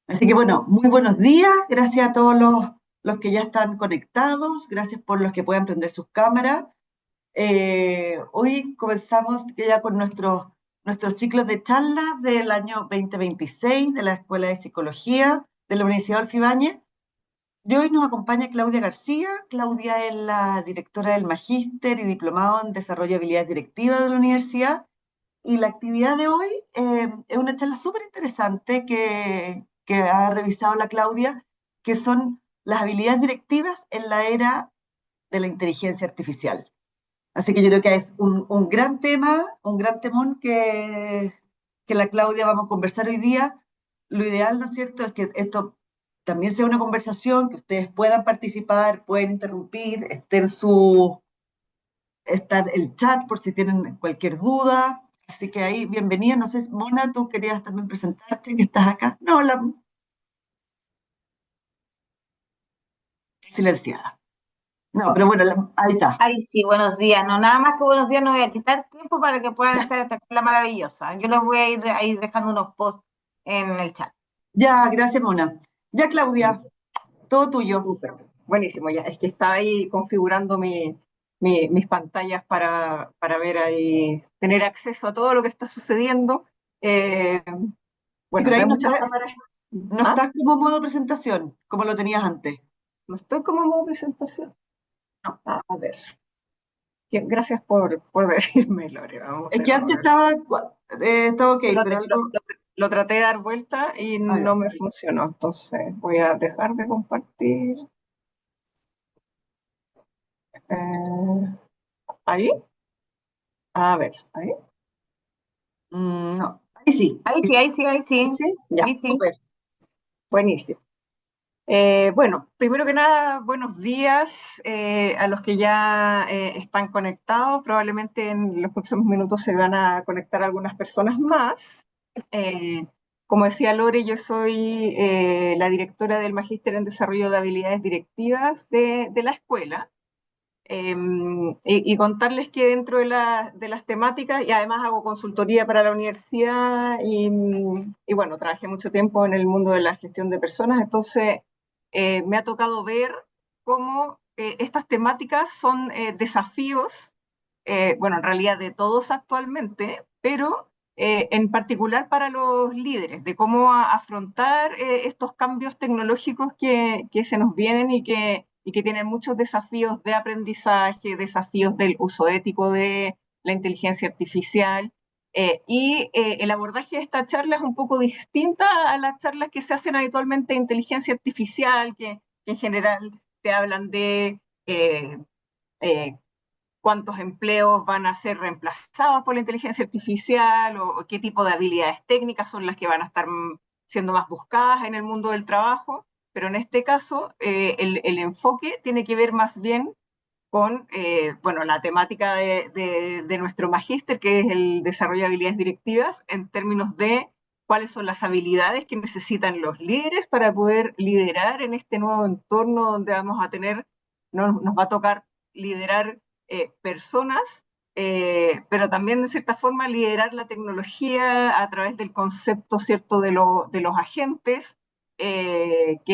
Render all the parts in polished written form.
Así que bueno, muy buenos días, gracias a todos los que ya están conectados, gracias por los que puedan prender sus cámaras. Hoy comenzamos ya con nuestros ciclos de charlas del año 2026 de la Escuela de Psicología de la Universidad Adolfo Ibáñez. Y hoy nos acompaña Claudia García. Claudia es la directora del Magíster y Diplomado en Desarrollo de Habilidades Directivas de la universidad. Y la actividad de hoy es una charla súper interesante que ha revisado la Claudia, que son las habilidades directivas en la era de la inteligencia artificial. Así que yo creo que es un gran tema, un gran temón que la Claudia vamos a conversar hoy día. Lo ideal, ¿no es cierto?, es que esto también sea una conversación, que ustedes puedan participar, pueden interrumpir, está el chat por si tienen cualquier duda. Así que ahí, bienvenida. No sé, Mona, tú querías también presentarte, que estás acá. No, la silenciada. No, pero bueno, ahí está. Ay, sí, buenos días. No, nada más que buenos días, no voy a quitar tiempo para que puedan estar esta charla maravillosa. Yo les voy a ir ahí dejando unos posts en el chat. Ya, gracias, Mona. Ya, Claudia, todo tuyo. Súper, buenísimo, ya. Es que estaba ahí configurando mis pantallas para ver ahí, tener acceso a todo lo que está sucediendo. Eh, Sí, bueno, pero no ahí hay muchas cámaras. no ¿Ah? estás como modo presentación, como lo tenías antes. No estoy como en modo presentación. No. A ver, gracias por decirme, Lore. Vamos Es de que nuevo. antes estaba ok, Lo, pero algo. lo traté de dar vuelta y Ah, no ya. me funcionó. Entonces voy a dejar de compartir. Eh, ahí. A ver, ahí. No. Ahí sí. Ahí sí, ahí sí, ahí ¿Sí? sí, Sí, ya, ahí sí. Súper. buenísimo. Bueno, primero que nada, buenos días a los que ya están conectados. Probablemente en los próximos minutos se van a conectar algunas personas más. Eh, Como decía Lore, yo soy la directora del Magíster en Desarrollo de Habilidades Directivas de la escuela. Y contarles que dentro de las temáticas, y además hago consultoría para la universidad, y bueno, trabajé mucho tiempo en el mundo de la gestión de personas. Entonces me ha tocado ver cómo estas temáticas son desafíos, bueno, en realidad de todos actualmente, pero en particular para los líderes, de cómo afrontar estos cambios tecnológicos que se nos vienen y que tienen muchos desafíos de aprendizaje, desafíos del uso ético de la inteligencia artificial. El abordaje de esta charla es un poco distinta a las charlas que se hacen habitualmente de inteligencia artificial, que en general te hablan de eh, cuántos empleos van a ser reemplazados por la inteligencia artificial o qué tipo de habilidades técnicas son las que van a estar siendo más buscadas en el mundo del trabajo. Pero en este caso, el enfoque tiene que ver más bien con bueno, la temática de nuestro magíster, que es el desarrollo de habilidades directivas, en términos de cuáles son las habilidades que necesitan los líderes para poder liderar en este nuevo entorno donde vamos a tener, nos va a tocar liderar personas, pero también de cierta forma liderar la tecnología a través del concepto, ¿cierto?, de los agentes, que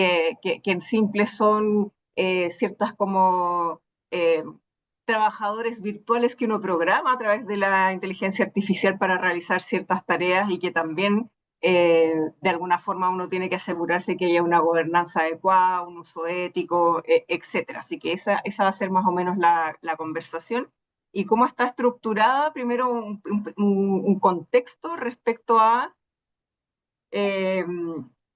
en simple son ciertas como eh, trabajadores virtuales que uno programa a través de la inteligencia artificial para realizar ciertas tareas y que también de alguna forma uno tiene que asegurarse que haya una gobernanza adecuada, un uso ético, etcétera. Así que esa va a ser más o menos la conversación. Y cómo está estructurada, primero un contexto respecto a eh,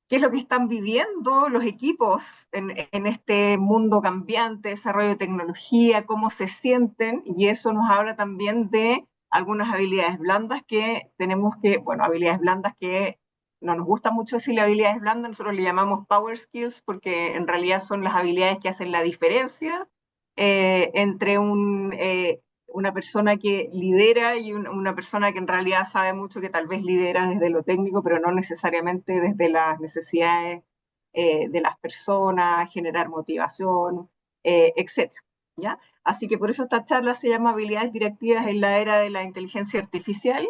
qué es lo que están viviendo los equipos en este mundo cambiante, desarrollo de tecnología, cómo se sienten, y eso nos habla también de algunas habilidades blandas que tenemos que, bueno, habilidades blandas que no nos gusta mucho decirle habilidades blandas, nosotros le llamamos power skills porque en realidad son las habilidades que hacen la diferencia entre una persona que lidera y una persona que en realidad sabe mucho, que tal vez lidera desde lo técnico, pero no necesariamente desde las necesidades de las personas, generar motivación, etcétera. ¿Ya? Así que por eso esta charla se llama Habilidades Directivas en la Era de la Inteligencia Artificial,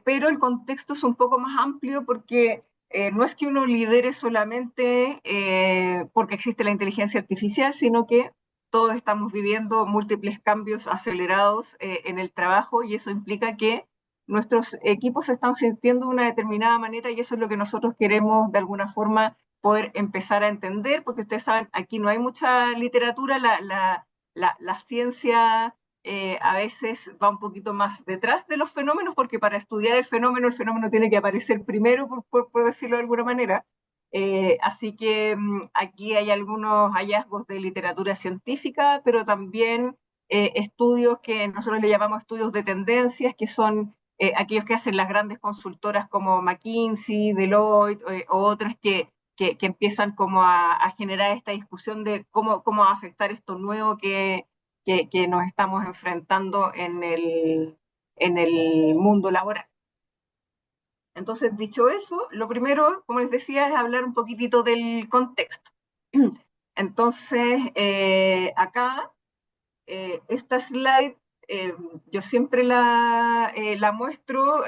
pero el contexto es un poco más amplio porque no es que uno lidere solamente porque existe la inteligencia artificial, sino que todos estamos viviendo múltiples cambios acelerados en el trabajo y eso implica que nuestros equipos se están sintiendo de una determinada manera y eso es lo que nosotros queremos de alguna forma poder empezar a entender, porque ustedes saben, aquí no hay mucha literatura, la ciencia a veces va un poquito más detrás de los fenómenos, porque para estudiar el fenómeno tiene que aparecer primero, por decirlo de alguna manera. Así que aquí hay algunos hallazgos de literatura científica, pero también estudios que nosotros le llamamos estudios de tendencias, que son aquellos que hacen las grandes consultoras como McKinsey, Deloitte o otras que empiezan como a generar esta discusión de cómo va a afectar esto nuevo que nos estamos enfrentando en el mundo laboral. Entonces, dicho eso, lo primero, como les decía, es hablar un poquitito del contexto. Entonces, acá, esta slide, yo siempre la muestro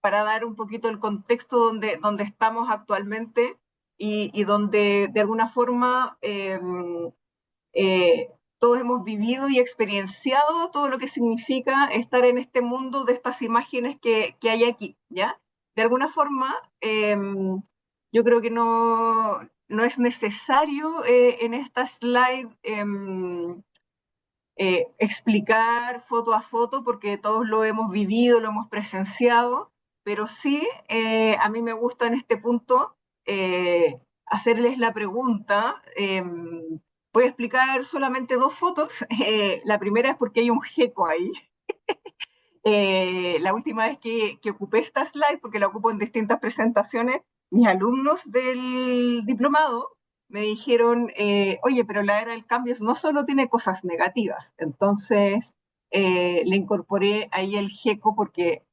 para dar un poquito el contexto donde estamos actualmente y donde de alguna forma eh, todos hemos vivido y experienciado todo lo que significa estar en este mundo de estas imágenes que hay aquí, ¿ya? De alguna forma, yo creo que no es necesario en esta slide explicar foto a foto porque todos lo hemos vivido, lo hemos presenciado, pero sí a mí me gusta en este punto hacerles la pregunta. Voy a explicar solamente dos fotos. La primera es porque hay un geco ahí. La última vez que ocupé esta slide, porque la ocupo en distintas presentaciones, mis alumnos del diplomado me dijeron, oye, pero la era del cambio no solo tiene cosas negativas, entonces le incorporé ahí el GECO porque,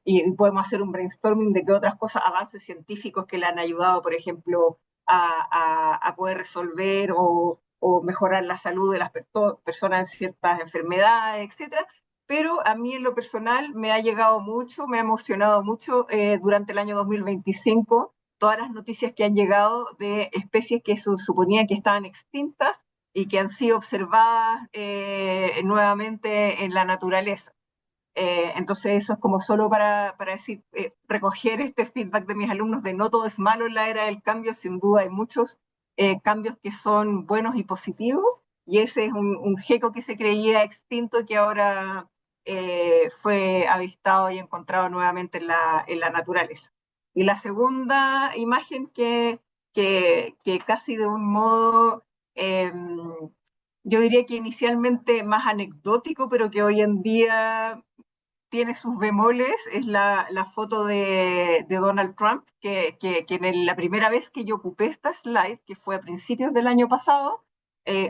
y podemos hacer un brainstorming de qué otras cosas, avances científicos que le han ayudado, por ejemplo, a poder resolver o mejorar la salud de las personas en ciertas enfermedades, etcétera, pero a mí en lo personal me ha llegado mucho, me ha emocionado mucho durante el año 2025 todas las noticias que han llegado de especies que se suponía que estaban extintas y que han sido observadas nuevamente en la naturaleza. Entonces eso es como solo para decir, recoger este feedback de mis alumnos de no todo es malo en la era del cambio, sin duda hay muchos cambios que son buenos y positivos, y ese es un geco que se creía extinto que ahora fue avistado y encontrado nuevamente en la naturaleza. Y la segunda imagen que casi de un modo, yo diría que inicialmente más anecdótico, pero que hoy en día tiene sus bemoles, es la foto de Donald Trump, que en la primera vez que yo ocupé esta slide, que fue a principios del año pasado,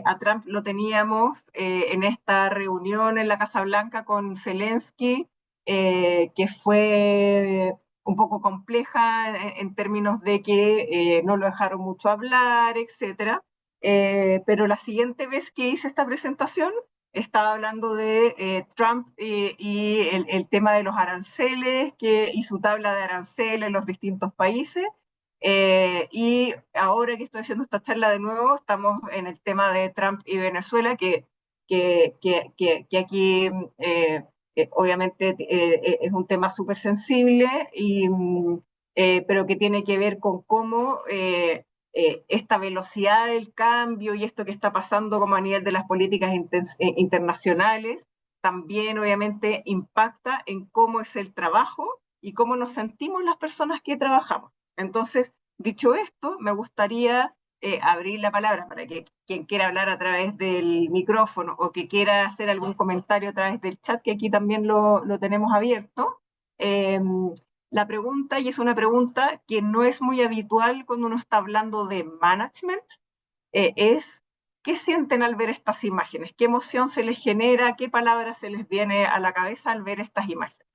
a Trump lo teníamos en esta reunión en la Casa Blanca con Zelensky, que fue un poco compleja en términos de que no lo dejaron mucho hablar, etcétera. Pero la siguiente vez que hice esta presentación, estaba hablando de Trump y el tema de los aranceles y su tabla de aranceles en los distintos países. Y ahora que estoy haciendo esta charla de nuevo, estamos en el tema de Trump y Venezuela, que aquí obviamente es un tema súper sensible, pero que tiene que ver con cómo esta velocidad del cambio y esto que está pasando como a nivel de las políticas internacionales también obviamente impacta en cómo es el trabajo y cómo nos sentimos las personas que trabajamos. Entonces, dicho esto, me gustaría abrir la palabra para que quien quiera hablar a través del micrófono o que quiera hacer algún comentario a través del chat, que aquí también lo tenemos abierto. Eh, la pregunta, y es una pregunta que no es muy habitual cuando uno está hablando de management, es ¿qué sienten al ver estas imágenes? ¿Qué emoción se les genera? ¿Qué palabras se les viene a la cabeza al ver estas imágenes?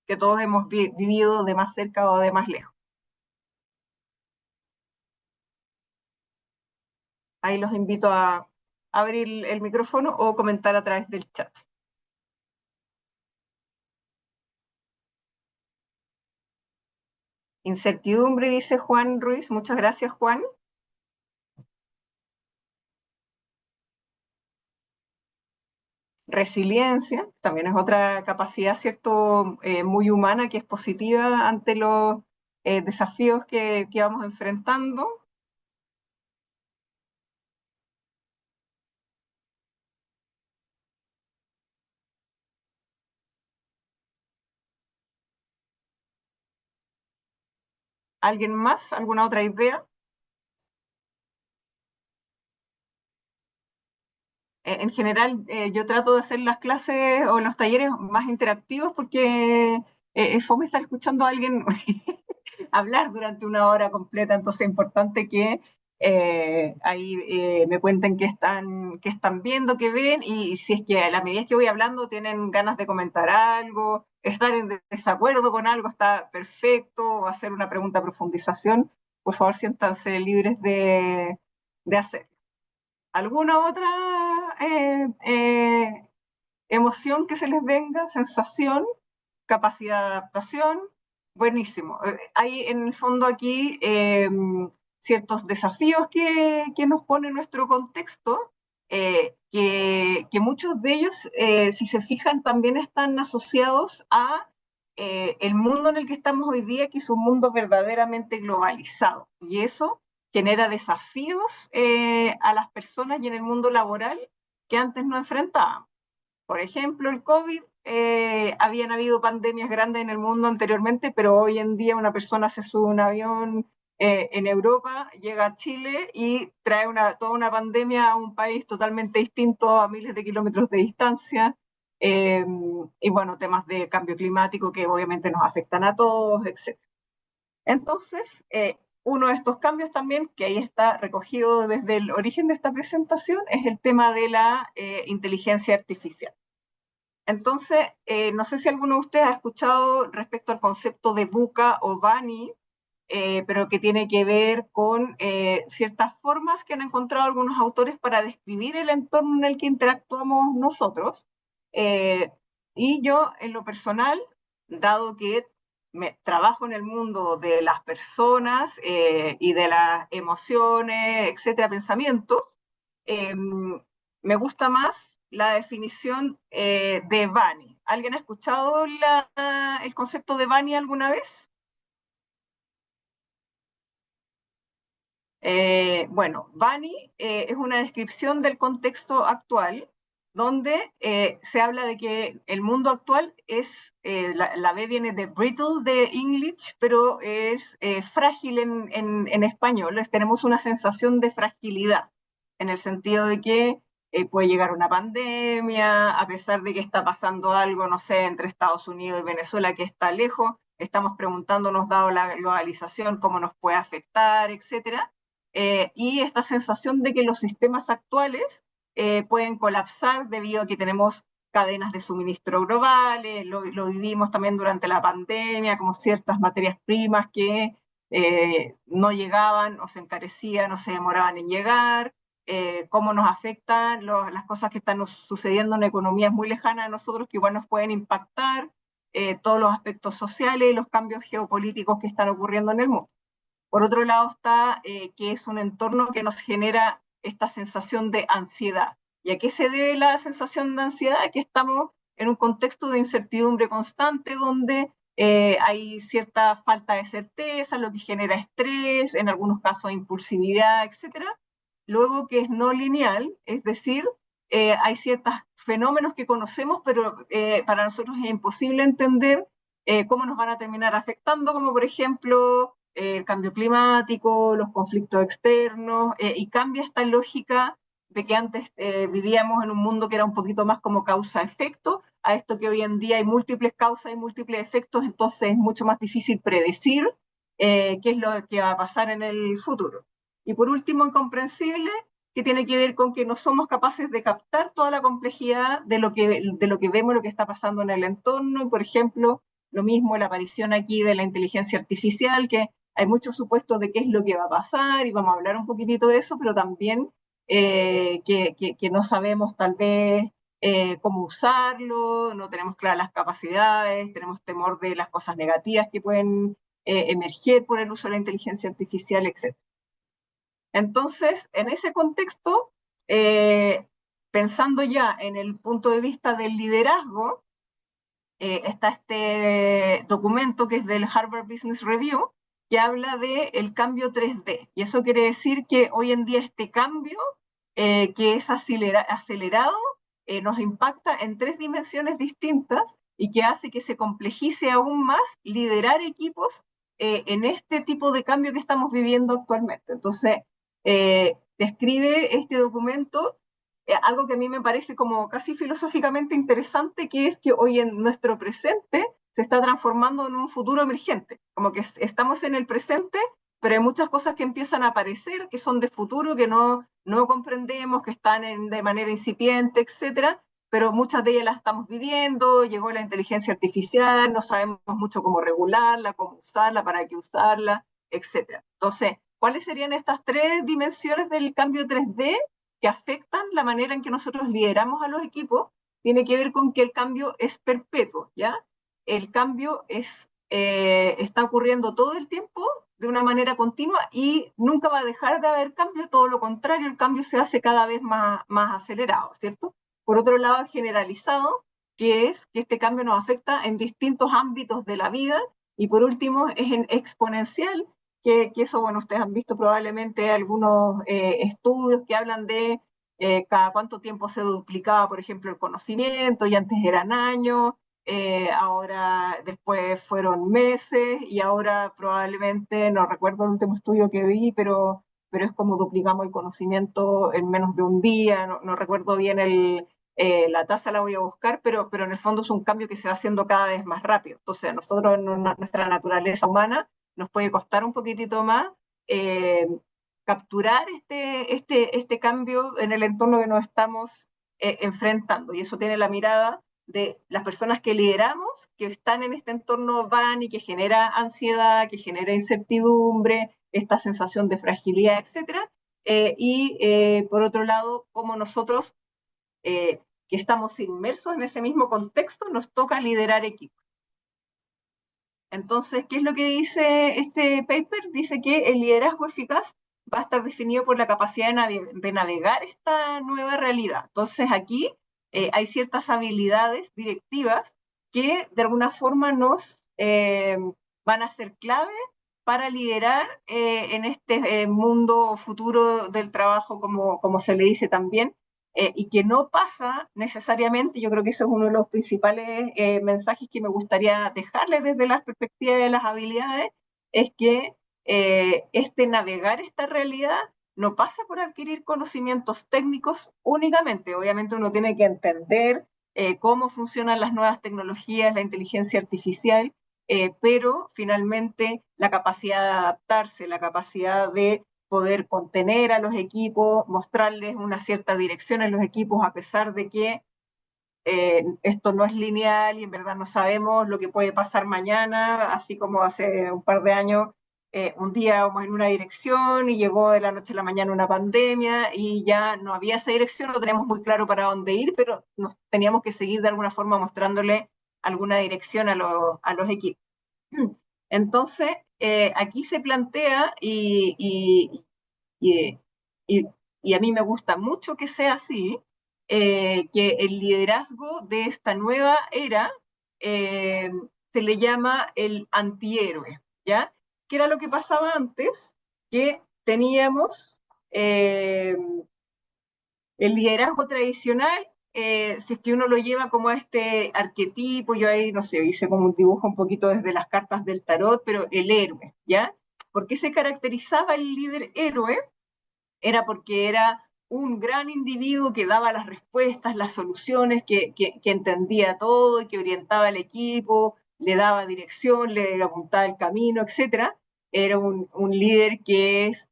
Que todos hemos vivido de más cerca o de más lejos. Ahí los invito a abrir el micrófono o comentar a través del chat. Incertidumbre, dice Juan Ruiz. Muchas gracias, Juan. Resiliencia, también es otra capacidad, ¿cierto?, muy humana, que es positiva ante los desafíos que vamos enfrentando. ¿Alguien más? ¿Alguna otra idea? En general, yo trato de hacer las clases o los talleres más interactivos porque es fome estar escuchando a alguien hablar durante una hora completa, entonces es importante que ahí me cuenten qué están viendo, qué ven, y si es que a la medida que voy hablando tienen ganas de comentar algo, estar en desacuerdo con algo, está perfecto, o hacer una pregunta a profundización, por favor siéntanse libres de hacer. ¿Alguna otra emoción que se les venga? ¿Sensación? ¿Capacidad de adaptación? Buenísimo. Hay en el fondo aquí ciertos desafíos que nos pone nuestro contexto, que muchos de ellos, si se fijan, también están asociados a el mundo en el que estamos hoy día, que es un mundo verdaderamente globalizado. Y eso genera desafíos a las personas y en el mundo laboral que antes no enfrentábamos. Por ejemplo, el COVID, habían habido pandemias grandes en el mundo anteriormente, pero hoy en día una persona se sube a un avión en Europa, llega a Chile y trae toda una pandemia a un país totalmente distinto, a miles de kilómetros de distancia. Y bueno, temas de cambio climático que obviamente nos afectan a todos, etc. Entonces, uno de estos cambios también, que ahí está recogido desde el origen de esta presentación, es el tema de la inteligencia artificial. Entonces, no sé si alguno de ustedes ha escuchado respecto al concepto de VUCA o BANI, pero que tiene que ver con ciertas formas que han encontrado algunos autores para describir el entorno en el que interactuamos nosotros. Eh, y yo, en lo personal, dado que trabajo en el mundo de las personas y de las emociones, etcétera, pensamientos, eh, me gusta más la definición de Bani. ¿Alguien ha escuchado el concepto de Bani alguna vez? Bueno, Bani es una descripción del contexto actual donde se habla de que el mundo actual es, la B viene de brittle de English, pero es frágil en español. Tenemos una sensación de fragilidad, en el sentido de que puede llegar una pandemia, a pesar de que está pasando algo, no sé, entre Estados Unidos y Venezuela que está lejos, estamos preguntándonos, dado la globalización, cómo nos puede afectar, etcétera. Y esta sensación de que los sistemas actuales pueden colapsar debido a que tenemos cadenas de suministro globales, lo vivimos también durante la pandemia, como ciertas materias primas que no llegaban o se encarecían o se demoraban en llegar, cómo nos afectan las cosas que están sucediendo en economías muy lejanas a nosotros que igual nos pueden impactar, todos los aspectos sociales y los cambios geopolíticos que están ocurriendo en el mundo. Por otro lado está que es un entorno que nos genera esta sensación de ansiedad. ¿Y a qué se debe la sensación de ansiedad? Que estamos en un contexto de incertidumbre constante donde hay cierta falta de certeza, lo que genera estrés, en algunos casos impulsividad, etc. Luego que es no lineal, es decir, hay ciertos fenómenos que conocemos, pero para nosotros es imposible entender cómo nos van a terminar afectando, como por ejemplo el cambio climático, los conflictos externos, y cambia esta lógica de que antes vivíamos en un mundo que era un poquito más como causa-efecto, a esto que hoy en día hay múltiples causas y múltiples efectos, entonces es mucho más difícil predecir qué es lo que va a pasar en el futuro. Y por último, incomprensible, que tiene que ver con que no somos capaces de captar toda la complejidad de lo que vemos, lo que está pasando en el entorno. Por ejemplo, lo mismo la aparición aquí de la inteligencia artificial, que hay muchos supuestos de qué es lo que va a pasar y vamos a hablar un poquitito de eso, pero también que no sabemos tal vez cómo usarlo, no tenemos claras las capacidades, tenemos temor de las cosas negativas que pueden emerger por el uso de la inteligencia artificial, etc. Entonces, en ese contexto, pensando ya en el punto de vista del liderazgo, está este documento que es del Harvard Business Review, que habla del cambio 3D. Y eso quiere decir que hoy en día este cambio, que es acelerado, nos impacta en 3 dimensiones distintas y que hace que se complejice aún más liderar equipos en este tipo de cambio que estamos viviendo actualmente. Entonces, describe este documento algo que a mí me parece como casi filosóficamente interesante, que es que hoy en nuestro presente se está transformando en un futuro emergente, como que estamos en el presente, pero hay muchas cosas que empiezan a aparecer, que son de futuro, que no comprendemos, que están de manera incipiente, etcétera, pero muchas de ellas las estamos viviendo, llegó la inteligencia artificial, no sabemos mucho cómo regularla, cómo usarla, para qué usarla, etcétera. Entonces, ¿cuáles serían estas 3 dimensiones del cambio 3D que afectan la manera en que nosotros lideramos a los equipos? Tiene que ver con que el cambio es perpetuo, ¿ya? El cambio está ocurriendo todo el tiempo de una manera continua y nunca va a dejar de haber cambio, todo lo contrario, el cambio se hace cada vez más acelerado, ¿cierto? Por otro lado, generalizado, que es que este cambio nos afecta en distintos ámbitos de la vida, y por último es en exponencial, que eso, bueno, ustedes han visto probablemente algunos estudios que hablan de cada cuánto tiempo se duplicaba, por ejemplo, el conocimiento, y antes eran años, ahora después fueron meses, y ahora probablemente, no recuerdo el último estudio que vi, pero es como duplicamos el conocimiento en menos de un día, no recuerdo bien la tasa, la voy a buscar, pero en el fondo es un cambio que se va haciendo cada vez más rápido. Entonces, nosotros en nuestra naturaleza humana nos puede costar un poquitito más capturar este cambio en el entorno que nos estamos enfrentando, y eso tiene la mirada de las personas que lideramos, que están en este entorno van y que genera ansiedad, que genera incertidumbre, esta sensación de fragilidad, etcétera, y por otro lado, como nosotros que estamos inmersos en ese mismo contexto, nos toca liderar equipos. Entonces, ¿qué es lo que dice este paper? Dice que el liderazgo eficaz va a estar definido por la capacidad de navegar esta nueva realidad. Entonces, aquí hay ciertas habilidades directivas que de alguna forma nos van a ser clave para liderar en este mundo futuro del trabajo, como se le dice también, y que no pasa necesariamente. Yo creo que eso es uno de los principales mensajes que me gustaría dejarles desde la perspectiva de las habilidades, es que navegar esta realidad no pasa por adquirir conocimientos técnicos únicamente. Obviamente uno tiene que entender cómo funcionan las nuevas tecnologías, la inteligencia artificial, pero finalmente la capacidad de adaptarse, la capacidad de poder contener a los equipos, mostrarles una cierta dirección en los equipos, a pesar de que esto no es lineal y en verdad no sabemos lo que puede pasar mañana, así como hace un par de años, un día vamos en una dirección y llegó de la noche a la mañana una pandemia y ya no había esa dirección, no teníamos muy claro para dónde ir, pero nos teníamos que seguir de alguna forma mostrándole alguna dirección a los equipos. Entonces, aquí se plantea, y, y a mí me gusta mucho que sea así, que el liderazgo de esta nueva era se le llama el antihéroe, ¿ya? ¿Qué era lo que pasaba antes? Que teníamos el liderazgo tradicional, si es que uno lo lleva como a este arquetipo, yo ahí, no sé, hice como un dibujo un poquito desde las cartas del tarot, pero el héroe, ¿ya? ¿Por qué se caracterizaba el líder héroe? Era porque era un gran individuo que daba las respuestas, las soluciones, que entendía todo y que orientaba al equipo, le daba dirección, le apuntaba el camino, etc. Era un líder que es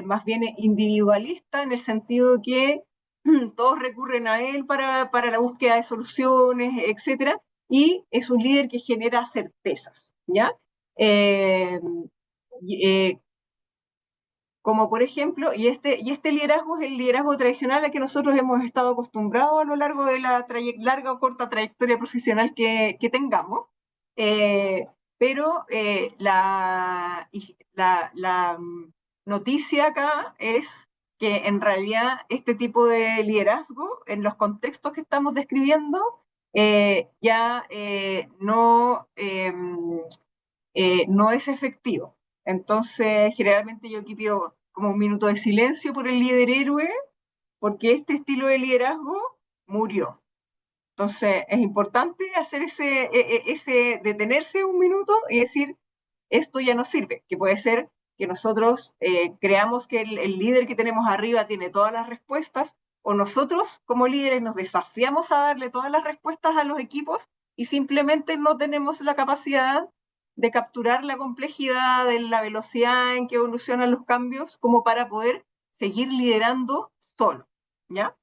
más bien individualista, en el sentido que todos recurren a él para la búsqueda de soluciones, etc. Y es un líder que genera certezas, ¿ya? Como por ejemplo, y este liderazgo es el liderazgo tradicional al que nosotros hemos estado acostumbrados a lo largo de la larga o corta trayectoria profesional que tengamos, pero la noticia acá es que en realidad este tipo de liderazgo, en los contextos que estamos describiendo, ya no es efectivo. Entonces, generalmente yo aquí pido como un minuto de silencio por el líder héroe, porque este estilo de liderazgo murió. Entonces, es importante hacer ese detenerse un minuto y decir, esto ya no sirve, que puede ser que nosotros creamos que el líder que tenemos arriba tiene todas las respuestas, o nosotros como líderes nos desafiamos a darle todas las respuestas a los equipos y simplemente no tenemos la capacidad de capturar la complejidad, de la velocidad en que evolucionan los cambios, como para poder seguir liderando solo, ¿ya?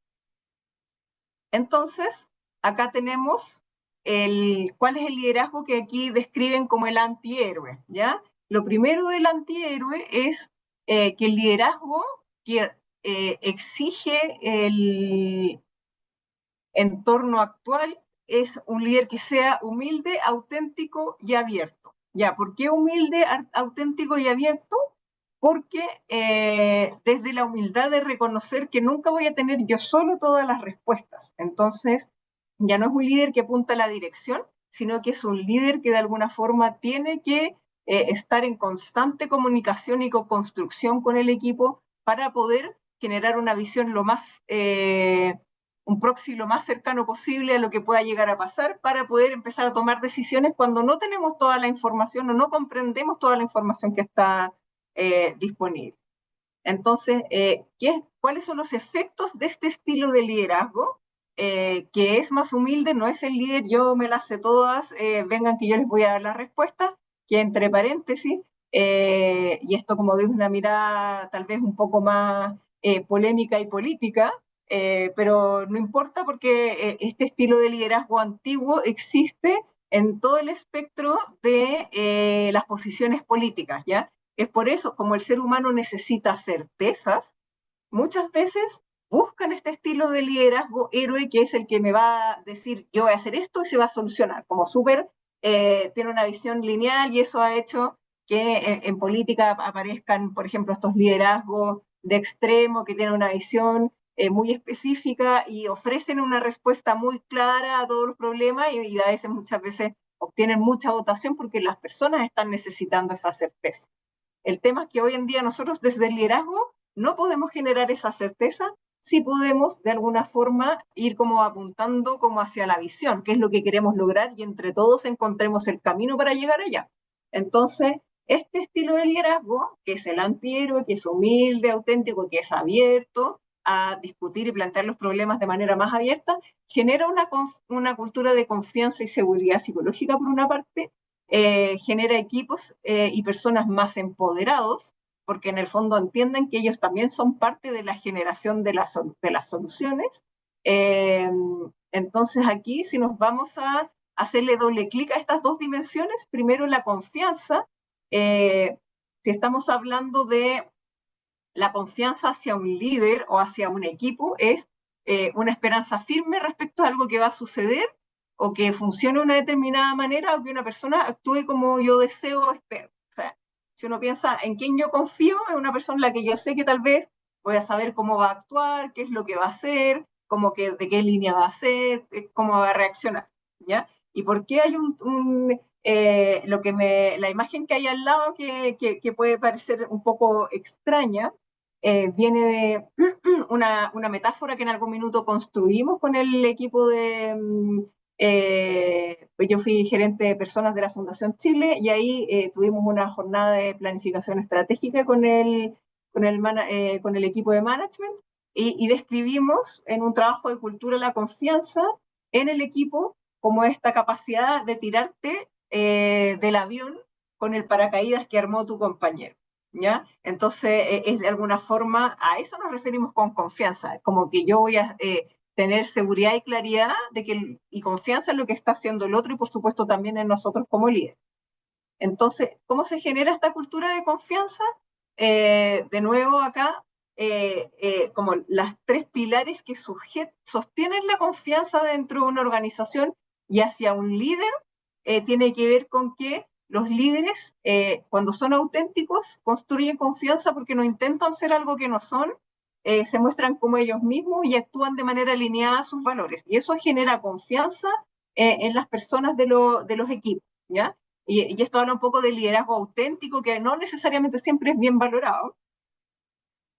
Entonces, acá tenemos cuál es el liderazgo que aquí describen como el antihéroe, ¿ya? Lo primero del antihéroe es que el liderazgo que exige el entorno actual es un líder que sea humilde, auténtico y abierto. ¿Ya? ¿Por qué humilde, auténtico y abierto? Porque desde la humildad de reconocer que nunca voy a tener yo solo todas las respuestas. Entonces, ya no es un líder que apunta a la dirección, sino que es un líder que de alguna forma tiene que estar en constante comunicación y co-construcción con el equipo para poder generar una visión un proxy lo más cercano posible a lo que pueda llegar a pasar para poder empezar a tomar decisiones cuando no tenemos toda la información o no comprendemos toda la información que está disponible. Entonces, ¿cuáles son los efectos de este estilo de liderazgo? Que es más humilde, no es el líder, yo me las sé todas, vengan que yo les voy a dar la respuesta, que entre paréntesis, y esto como de una mirada tal vez un poco más polémica y política, pero no importa porque este estilo de liderazgo antiguo existe en todo el espectro de las posiciones políticas, ¿ya? Es por eso, como el ser humano necesita certezas, muchas veces buscan este estilo de liderazgo héroe que es el que me va a decir, yo voy a hacer esto y se va a solucionar. Como súper tiene una visión lineal y eso ha hecho que en política aparezcan, por ejemplo, estos liderazgos de extremo que tienen una visión muy específica y ofrecen una respuesta muy clara a todos los problemas y a veces, muchas veces obtienen mucha votación porque las personas están necesitando esa certeza. El tema es que hoy en día nosotros desde el liderazgo no podemos generar esa certeza, sí podemos de alguna forma ir como apuntando como hacia la visión, que es lo que queremos lograr y entre todos encontremos el camino para llegar allá. Entonces, este estilo de liderazgo, que es el antihéroe, que es humilde, auténtico, que es abierto a discutir y plantear los problemas de manera más abierta, genera una cultura de confianza y seguridad psicológica por una parte, genera equipos y personas más empoderados, porque en el fondo entienden que ellos también son parte de la generación de las soluciones. Entonces aquí, si nos vamos a hacerle doble clic a estas dos dimensiones, primero la confianza, si estamos hablando de la confianza hacia un líder o hacia un equipo, es una esperanza firme respecto a algo que va a suceder o que funcione de una determinada manera o que una persona actúe como yo deseo o espero. O sea, si uno piensa en quién yo confío, es una persona en la que yo sé que tal vez voy a saber cómo va a actuar, qué es lo que va a hacer, de qué línea va a ser, cómo va a reaccionar, ¿ya? ¿Y por qué hay la imagen que hay al lado que puede parecer un poco extraña? Viene de una metáfora que en algún minuto construimos con el equipo pues yo fui gerente de personas de la Fundación Chile y ahí tuvimos una jornada de planificación estratégica con el equipo de management y describimos en un trabajo de cultura la confianza en el equipo como esta capacidad de tirarte del avión con el paracaídas que armó tu compañero. ¿Ya? Entonces, es de alguna forma, a eso nos referimos con confianza, como que yo voy a tener seguridad y claridad y confianza en lo que está haciendo el otro y por supuesto también en nosotros como líderes. Entonces, ¿cómo se genera esta cultura de confianza? De nuevo acá, como las tres pilares que sostienen la confianza dentro de una organización y hacia un líder, tiene que ver con que los líderes, cuando son auténticos, construyen confianza porque no intentan ser algo que no son, se muestran como ellos mismos y actúan de manera alineada a sus valores. Y eso genera confianza en las personas de los equipos, ¿ya? Y esto habla un poco del liderazgo auténtico, que no necesariamente siempre es bien valorado.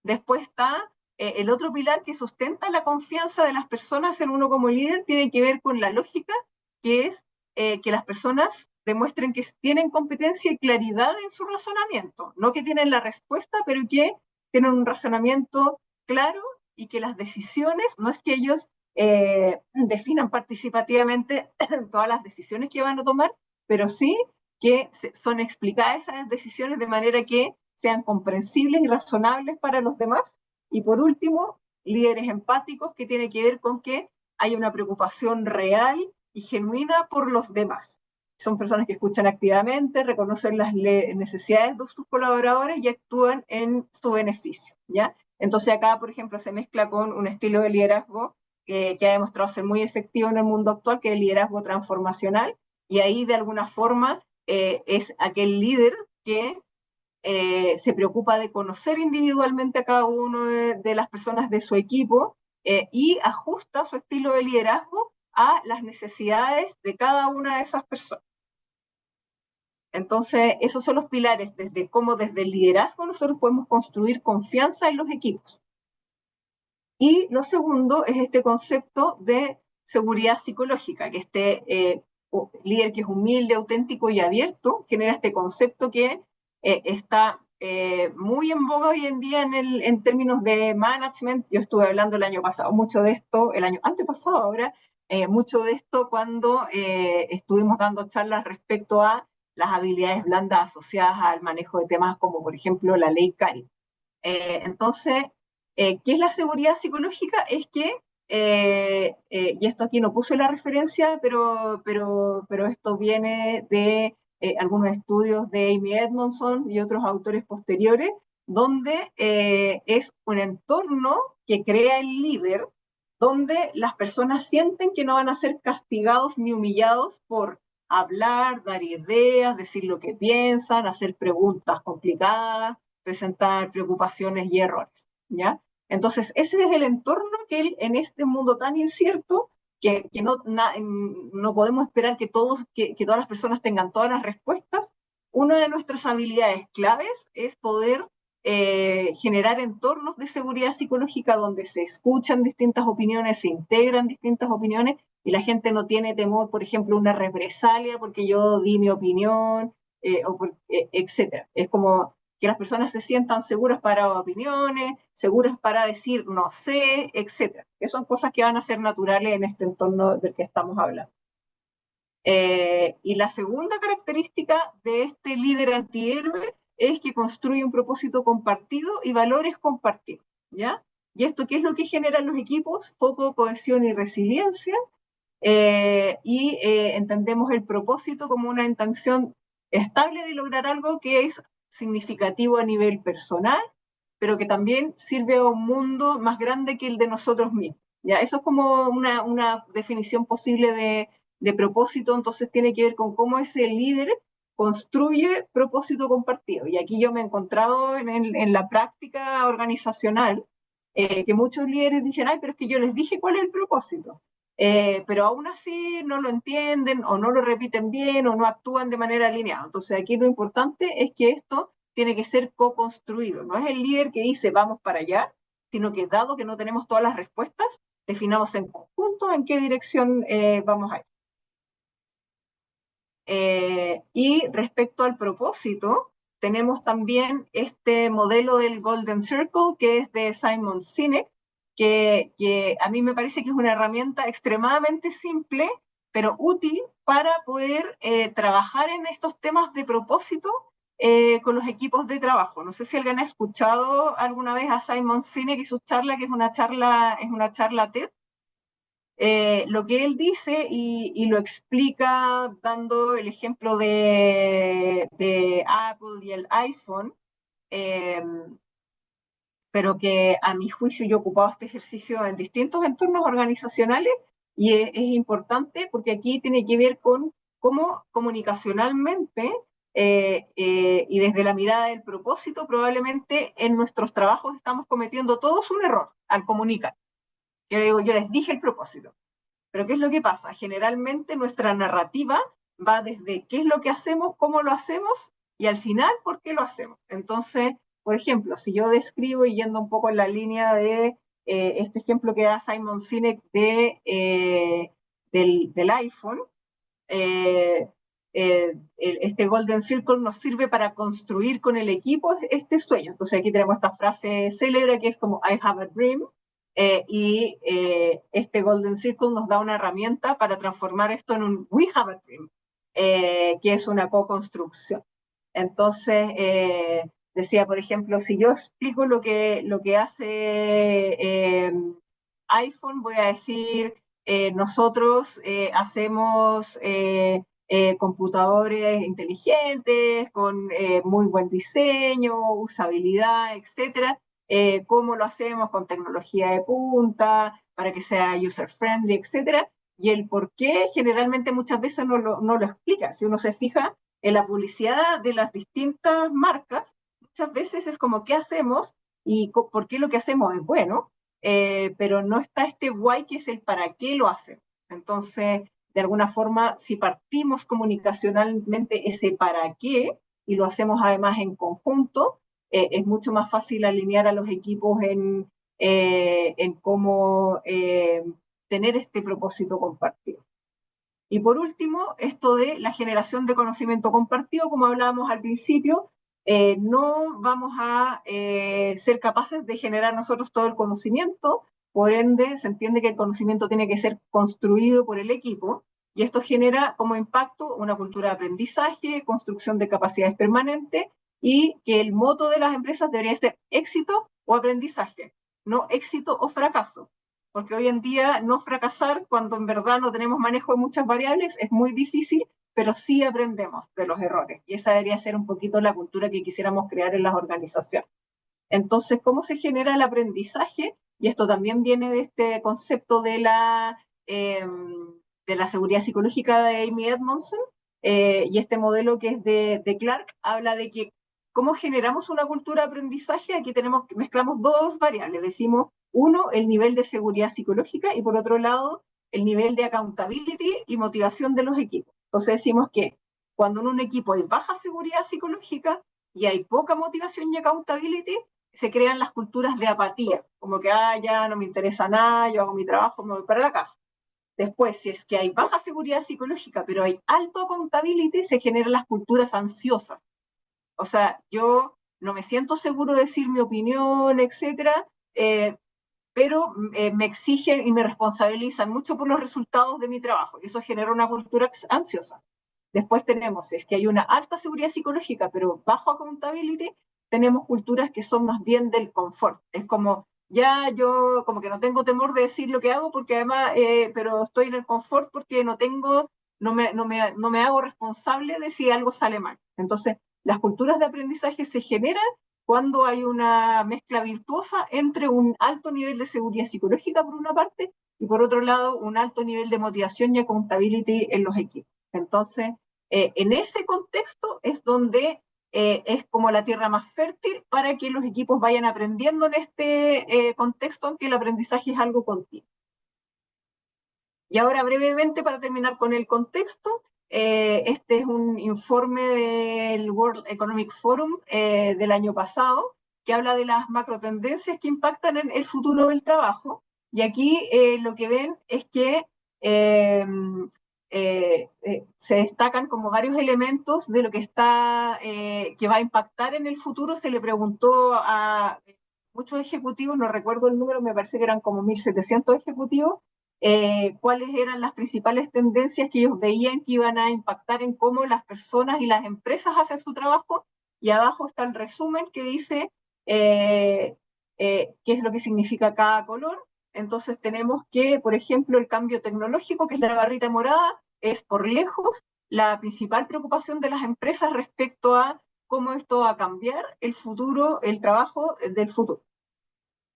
Después está el otro pilar que sustenta la confianza de las personas en uno como líder, tiene que ver con la lógica, que es que las personas demuestren que tienen competencia y claridad en su razonamiento, no que tienen la respuesta, pero que tienen un razonamiento claro y que las decisiones, no es que ellos definan participativamente todas las decisiones que van a tomar, pero sí que son explicadas esas decisiones de manera que sean comprensibles y razonables para los demás. Y por último, líderes empáticos, que tiene que ver con que hay una preocupación real y genuina por los demás. Son personas que escuchan activamente, reconocen las necesidades de sus colaboradores y actúan en su beneficio, ¿ya? Entonces acá, por ejemplo, se mezcla con un estilo de liderazgo que ha demostrado ser muy efectivo en el mundo actual, que es el liderazgo transformacional, y ahí de alguna forma es aquel líder que se preocupa de conocer individualmente a cada uno de las personas de su equipo y ajusta su estilo de liderazgo a las necesidades de cada una de esas personas. Entonces, esos son los pilares, desde cómo desde el liderazgo nosotros podemos construir confianza en los equipos. Y lo segundo es este concepto de seguridad psicológica, que este líder que es humilde, auténtico y abierto genera este concepto que está muy en boga hoy en día en términos de management. Yo estuve hablando el año pasado mucho de esto, el año antepasado ahora, mucho de esto cuando estuvimos dando charlas respecto a las habilidades blandas asociadas al manejo de temas como, por ejemplo, la ley Cari. Entonces, ¿qué es la seguridad psicológica? Es que, y esto aquí no puse la referencia, pero esto viene de algunos estudios de Amy Edmondson y otros autores posteriores, donde es un entorno que crea el líder, donde las personas sienten que no van a ser castigados ni humillados por hablar, dar ideas, decir lo que piensan, hacer preguntas complicadas, presentar preocupaciones y errores, ¿ya? Entonces, ese es el entorno que él, en este mundo tan incierto, que no podemos esperar que todas las personas tengan todas las respuestas, una de nuestras habilidades claves es poder generar entornos de seguridad psicológica donde se escuchan distintas opiniones, se integran distintas opiniones y la gente no tiene temor, por ejemplo, una represalia porque yo di mi opinión, etcétera. Es como que las personas se sientan seguras para dar opiniones, seguras para decir no sé, etcétera. Que son cosas que van a ser naturales en este entorno del que estamos hablando. Y la segunda característica de este líder antihéroe es que construye un propósito compartido y valores compartidos, ¿ya? ¿Y esto qué es lo que generan los equipos? Foco, cohesión y resiliencia. Entendemos el propósito como una intención estable de lograr algo que es significativo a nivel personal, pero que también sirve a un mundo más grande que el de nosotros mismos. ¿Ya? Eso es como una definición posible de propósito, entonces tiene que ver con cómo ese líder construye propósito compartido. Y aquí yo me he encontrado en la práctica organizacional que muchos líderes dicen, ay, pero es que yo les dije cuál es el propósito. Pero aún así no lo entienden o no lo repiten bien o no actúan de manera alineada. Entonces aquí lo importante es que esto tiene que ser co-construido. No es el líder que dice vamos para allá, sino que dado que no tenemos todas las respuestas, definamos en conjunto en qué dirección vamos a ir. Y respecto al propósito, tenemos también este modelo del Golden Circle, que es de Simon Sinek, que a mí me parece que es una herramienta extremadamente simple, pero útil para poder trabajar en estos temas de propósito con los equipos de trabajo. No sé si alguien ha escuchado alguna vez a Simon Sinek y su charla, que es una charla TED. Lo que él dice y lo explica dando el ejemplo de Apple y el iPhone, pero que a mi juicio yo he ocupado este ejercicio en distintos entornos organizacionales y es importante porque aquí tiene que ver con cómo comunicacionalmente y desde la mirada del propósito, probablemente en nuestros trabajos estamos cometiendo todos un error al comunicar. Yo digo, yo les dije el propósito. Pero ¿qué es lo que pasa? Generalmente nuestra narrativa va desde qué es lo que hacemos, cómo lo hacemos y al final por qué lo hacemos. Entonces, por ejemplo, si yo describo, y yendo un poco en la línea de este ejemplo que da Simon Sinek del iPhone, este Golden Circle nos sirve para construir con el equipo este sueño. Entonces aquí tenemos esta frase célebre que es como I have a dream, este Golden Circle nos da una herramienta para transformar esto en un We have a dream, que es una co-construcción. Entonces, decía, por ejemplo, si yo explico lo que hace iPhone, voy a decir, nosotros hacemos computadores inteligentes, con muy buen diseño, usabilidad, etcétera. Cómo lo hacemos con tecnología de punta, para que sea user-friendly, etcétera. Y el por qué generalmente muchas veces no lo explica. Si uno se fija en la publicidad de las distintas marcas, muchas veces es como qué hacemos y por qué lo que hacemos es bueno, pero no está este why que es el para qué lo hacen. Entonces, de alguna forma, si partimos comunicacionalmente ese para qué y lo hacemos además en conjunto, es mucho más fácil alinear a los equipos en cómo tener este propósito compartido. Y por último, esto de la generación de conocimiento compartido, como hablábamos al principio, no vamos a ser capaces de generar nosotros todo el conocimiento, por ende se entiende que el conocimiento tiene que ser construido por el equipo, y esto genera como impacto una cultura de aprendizaje, construcción de capacidades permanentes, y que el moto de las empresas debería ser éxito o aprendizaje, no éxito o fracaso. Porque hoy en día no fracasar cuando en verdad no tenemos manejo de muchas variables es muy difícil, pero sí aprendemos de los errores. Y esa debería ser un poquito la cultura que quisiéramos crear en las organizaciones. Entonces, ¿cómo se genera el aprendizaje? Y esto también viene de este concepto de la seguridad psicológica de Amy Edmondson, y este modelo que es de Clark, habla de que cómo generamos una cultura de aprendizaje. Aquí mezclamos dos variables. Decimos, uno, el nivel de seguridad psicológica, y por otro lado, el nivel de accountability y motivación de los equipos. Entonces decimos que cuando en un equipo hay baja seguridad psicológica y hay poca motivación y accountability, se crean las culturas de apatía, como que ya no me interesa nada, yo hago mi trabajo, me voy para la casa. Después, si es que hay baja seguridad psicológica, pero hay alto accountability, se generan las culturas ansiosas. O sea, yo no me siento seguro de decir mi opinión, etcétera, pero me exigen y me responsabilizan mucho por los resultados de mi trabajo. Y eso genera una cultura ansiosa. Después tenemos, es que hay una alta seguridad psicológica, pero bajo accountability, tenemos culturas que son más bien del confort. Es como, ya yo como que no tengo temor de decir lo que hago, porque además, pero estoy en el confort porque no me hago responsable de si algo sale mal. Entonces, las culturas de aprendizaje se generan cuando hay una mezcla virtuosa entre un alto nivel de seguridad psicológica por una parte y por otro lado un alto nivel de motivación y accountability en los equipos. Entonces, en ese contexto es donde es como la tierra más fértil para que los equipos vayan aprendiendo en este contexto, aunque el aprendizaje es algo continuo. Y ahora brevemente, para terminar con el contexto, este es un informe del World Economic Forum del año pasado, que habla de las macrotendencias que impactan en el futuro del trabajo. Y aquí lo que ven es que se destacan como varios elementos de lo que que va a impactar en el futuro. Se le preguntó a muchos ejecutivos, no recuerdo el número, me parece que eran como 1.700 ejecutivos, cuáles eran las principales tendencias que ellos veían que iban a impactar en cómo las personas y las empresas hacen su trabajo. Y abajo está el resumen que dice qué es lo que significa cada color. Entonces tenemos que, por ejemplo, el cambio tecnológico, que es la barrita morada, es por lejos la principal preocupación de las empresas respecto a cómo esto va a cambiar el futuro, el trabajo del futuro.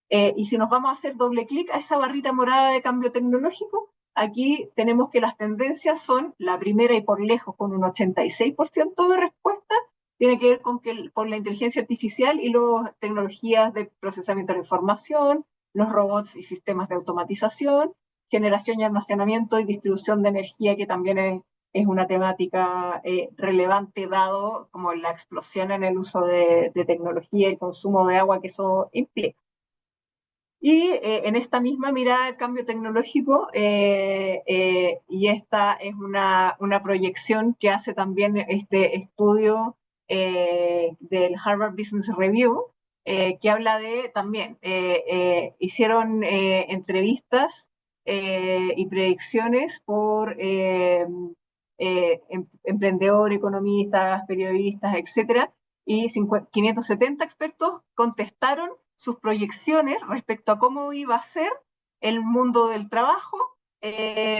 Y si nos vamos a hacer doble clic a esa barrita morada de cambio tecnológico, aquí tenemos que las tendencias son la primera y por lejos con un 86% de respuesta, tiene que ver con la inteligencia artificial y las tecnologías de procesamiento de la información, los robots y sistemas de automatización, generación y almacenamiento y distribución de energía, que también es una temática relevante dado como la explosión en el uso de tecnología y consumo de agua que eso implica. Y en esta misma mirada del cambio tecnológico, y esta es una proyección que hace también este estudio del Harvard Business Review, que habla de también, hicieron entrevistas y predicciones por emprendedores, economistas, periodistas, etcétera, y 570 expertos contestaron sus proyecciones respecto a cómo iba a ser el mundo del trabajo,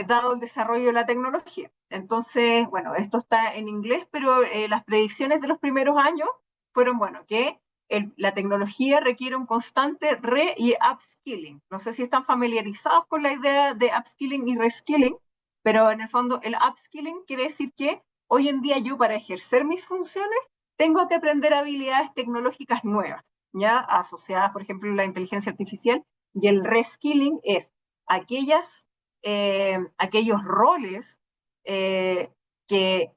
dado el desarrollo de la tecnología. Entonces, bueno, esto está en inglés, pero las predicciones de los primeros años fueron, bueno, que la tecnología requiere un constante y upskilling. No sé si están familiarizados con la idea de upskilling y reskilling, pero en el fondo el upskilling quiere decir que hoy en día yo, para ejercer mis funciones, tengo que aprender habilidades tecnológicas nuevas, ya asociadas, por ejemplo, a la inteligencia artificial, y el reskilling es aquellos roles que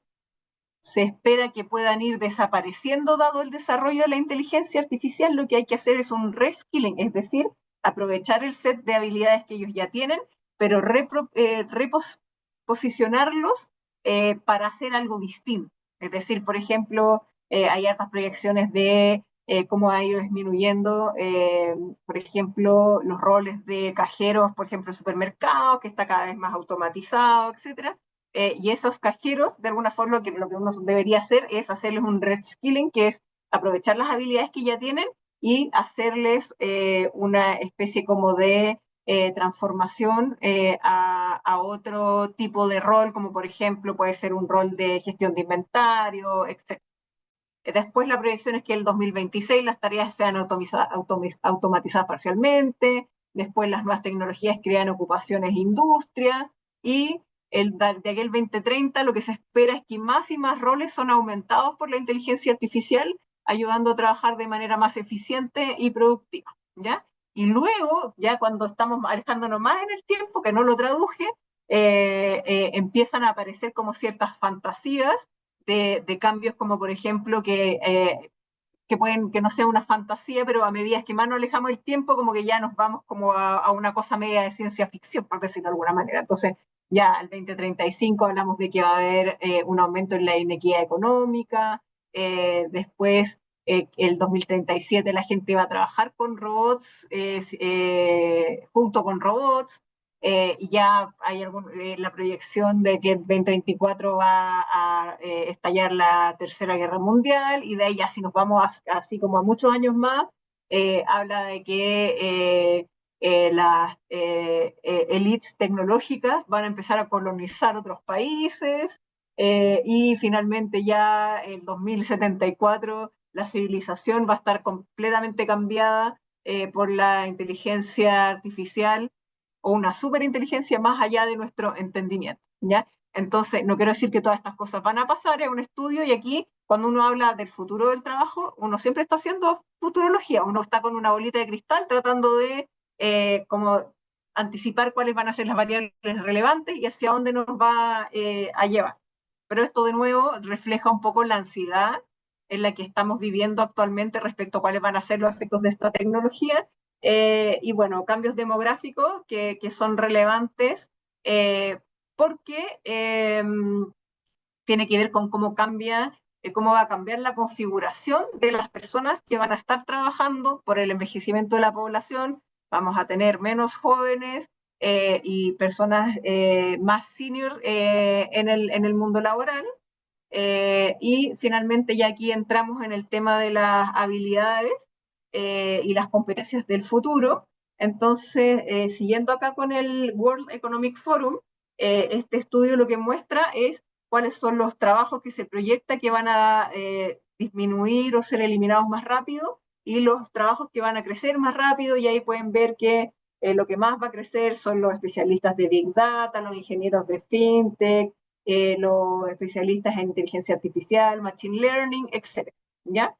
se espera que puedan ir desapareciendo dado el desarrollo de la inteligencia artificial. Lo que hay que hacer es un reskilling, es decir, aprovechar el set de habilidades que ellos ya tienen, pero reposicionarlos para hacer algo distinto. Es decir, por ejemplo, hay hartas proyecciones de cómo ha ido disminuyendo, por ejemplo, los roles de cajeros, por ejemplo, en supermercados, que está cada vez más automatizado, etcétera. Y esos cajeros, de alguna forma, lo que uno debería hacer es hacerles un reskilling, que es aprovechar las habilidades que ya tienen y hacerles una especie como de transformación a otro tipo de rol, como por ejemplo puede ser un rol de gestión de inventario, etc. Después la proyección es que el 2026 las tareas sean automatizadas parcialmente, después las nuevas tecnologías crean ocupaciones e industria, y de aquel 2030 lo que se espera es que más y más roles son aumentados por la inteligencia artificial, ayudando a trabajar de manera más eficiente y productiva, ¿ya? Y luego, ya cuando estamos alejándonos más en el tiempo, que no lo traduje, empiezan a aparecer como ciertas fantasías de cambios, como por ejemplo que no sea una fantasía, pero a medida que más nos alejamos del tiempo, como que ya nos vamos como a una cosa media de ciencia ficción, por decirlo de alguna manera. Entonces, ya al 2035 hablamos de que va a haber un aumento en la inequidad económica, después el 2037 la gente va a trabajar con robots, junto con robots, ya hay la proyección de que en 2024 va a estallar la Tercera Guerra Mundial, y de ahí ya si nos vamos así como a muchos años más, habla de que las élites tecnológicas van a empezar a colonizar otros países, y finalmente ya en 2074 la civilización va a estar completamente cambiada por la inteligencia artificial o una superinteligencia más allá de nuestro entendimiento, ¿ya? Entonces, no quiero decir que todas estas cosas van a pasar, es un estudio, y aquí, cuando uno habla del futuro del trabajo, uno siempre está haciendo futurología, uno está con una bolita de cristal tratando de como anticipar cuáles van a ser las variables relevantes y hacia dónde nos va a llevar. Pero esto, de nuevo, refleja un poco la ansiedad en la que estamos viviendo actualmente respecto a cuáles van a ser los efectos de esta tecnología, y bueno, cambios demográficos que son relevantes, porque tiene que ver con cómo va a cambiar la configuración de las personas que van a estar trabajando por el envejecimiento de la población. Vamos a tener menos jóvenes y personas más senior en el mundo laboral. Y finalmente ya aquí entramos en el tema de las habilidades y las competencias del futuro. Entonces, siguiendo acá con el World Economic Forum, este estudio lo que muestra es cuáles son los trabajos que se proyecta que van a disminuir o ser eliminados más rápido, y los trabajos que van a crecer más rápido, y ahí pueden ver que lo que más va a crecer son los especialistas de Big Data, los ingenieros de FinTech, los especialistas en inteligencia artificial, Machine Learning, etc. ¿Ya?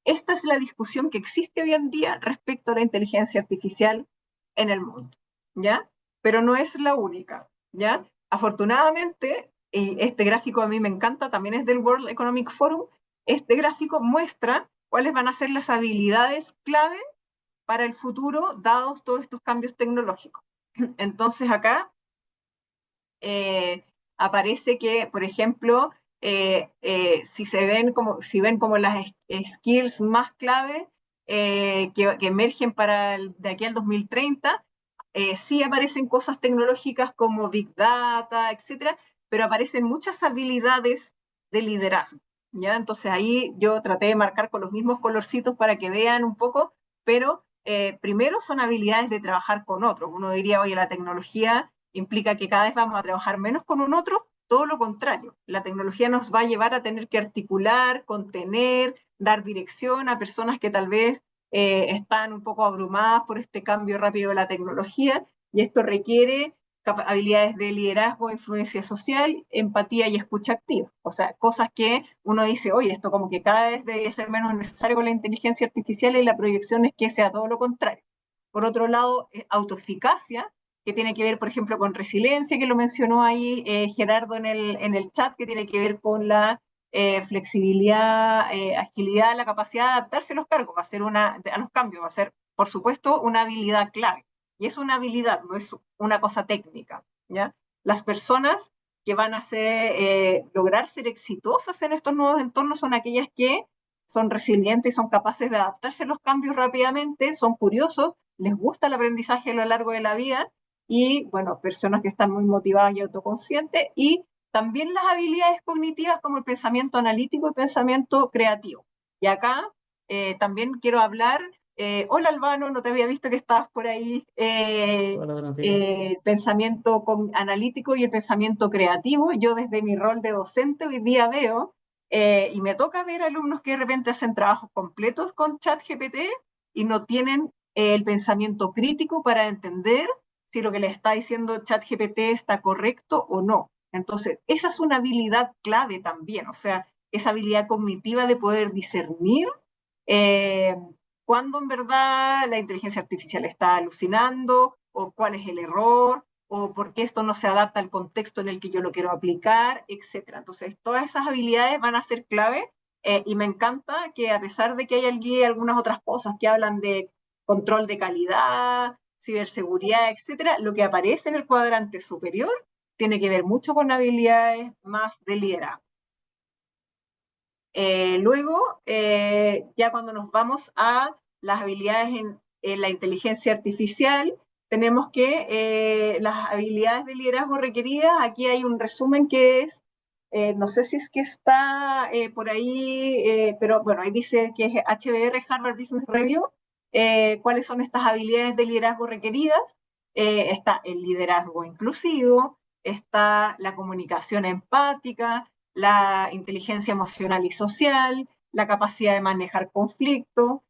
Esta es la discusión que existe hoy en día respecto a la inteligencia artificial en el mundo, ¿ya? Pero no es la única, ¿ya? Afortunadamente, y este gráfico a mí me encanta, también es del World Economic Forum, este gráfico muestra cuáles van a ser las habilidades clave para el futuro, dados todos estos cambios tecnológicos. Entonces acá aparece que, por ejemplo, si ven como las skills más clave que emergen de aquí al 2030, sí aparecen cosas tecnológicas como Big Data, etcétera, pero aparecen muchas habilidades de liderazgo, ¿ya? Entonces ahí yo traté de marcar con los mismos colorcitos para que vean un poco, pero primero son habilidades de trabajar con otros. Uno diría, oye, la tecnología implica que cada vez vamos a trabajar menos con un otro, todo lo contrario. La tecnología nos va a llevar a tener que articular, contener, dar dirección a personas que tal vez están un poco abrumadas por este cambio rápido de la tecnología, y esto requiere habilidades de liderazgo, influencia social, empatía y escucha activa. O sea, cosas que uno dice, oye, esto como que cada vez debería ser menos necesario con la inteligencia artificial, y la proyección es que sea todo lo contrario. Por otro lado, autoeficacia, que tiene que ver, por ejemplo, con resiliencia, que lo mencionó ahí Gerardo en el chat, que tiene que ver con la flexibilidad, agilidad, la capacidad de adaptarse a los cargos, va a ser a los cambios, va a ser, por supuesto, una habilidad clave. Y es una habilidad, no es una cosa técnica, ¿ya? Las personas que van a lograr ser exitosas en estos nuevos entornos son aquellas que son resilientes y son capaces de adaptarse a los cambios rápidamente, son curiosos, les gusta el aprendizaje a lo largo de la vida, y, bueno, personas que están muy motivadas y autoconscientes, y también las habilidades cognitivas como el pensamiento analítico y pensamiento creativo. Y acá también quiero hablar, hola Albano, no te había visto que estabas por ahí, Hola, buenos días. el pensamiento analítico y el pensamiento creativo. Yo desde mi rol de docente hoy día veo, y me toca ver alumnos que de repente hacen trabajos completos con ChatGPT y no tienen el pensamiento crítico para entender si lo que le está diciendo ChatGPT está correcto o no. Entonces, esa es una habilidad clave también, o sea, esa habilidad cognitiva de poder discernir eh, cuándo en verdad la inteligencia artificial está alucinando, o cuál es el error, o por qué esto no se adapta al contexto en el que yo lo quiero aplicar, etc. Entonces, todas esas habilidades van a ser clave, y me encanta que, a pesar de que hay allí algunas otras cosas que hablan de control de calidad, ciberseguridad, etcétera, lo que aparece en el cuadrante superior tiene que ver mucho con habilidades más de liderazgo. Luego, ya cuando nos vamos a las habilidades en la inteligencia artificial, tenemos que las habilidades de liderazgo requeridas, aquí hay un resumen que es, no sé si es que está por ahí, pero bueno, ahí dice que es HBR, Harvard Business Review, cuáles son estas habilidades de liderazgo requeridas. Está el liderazgo inclusivo, está la comunicación empática, la inteligencia emocional y social, la capacidad de manejar conflicto,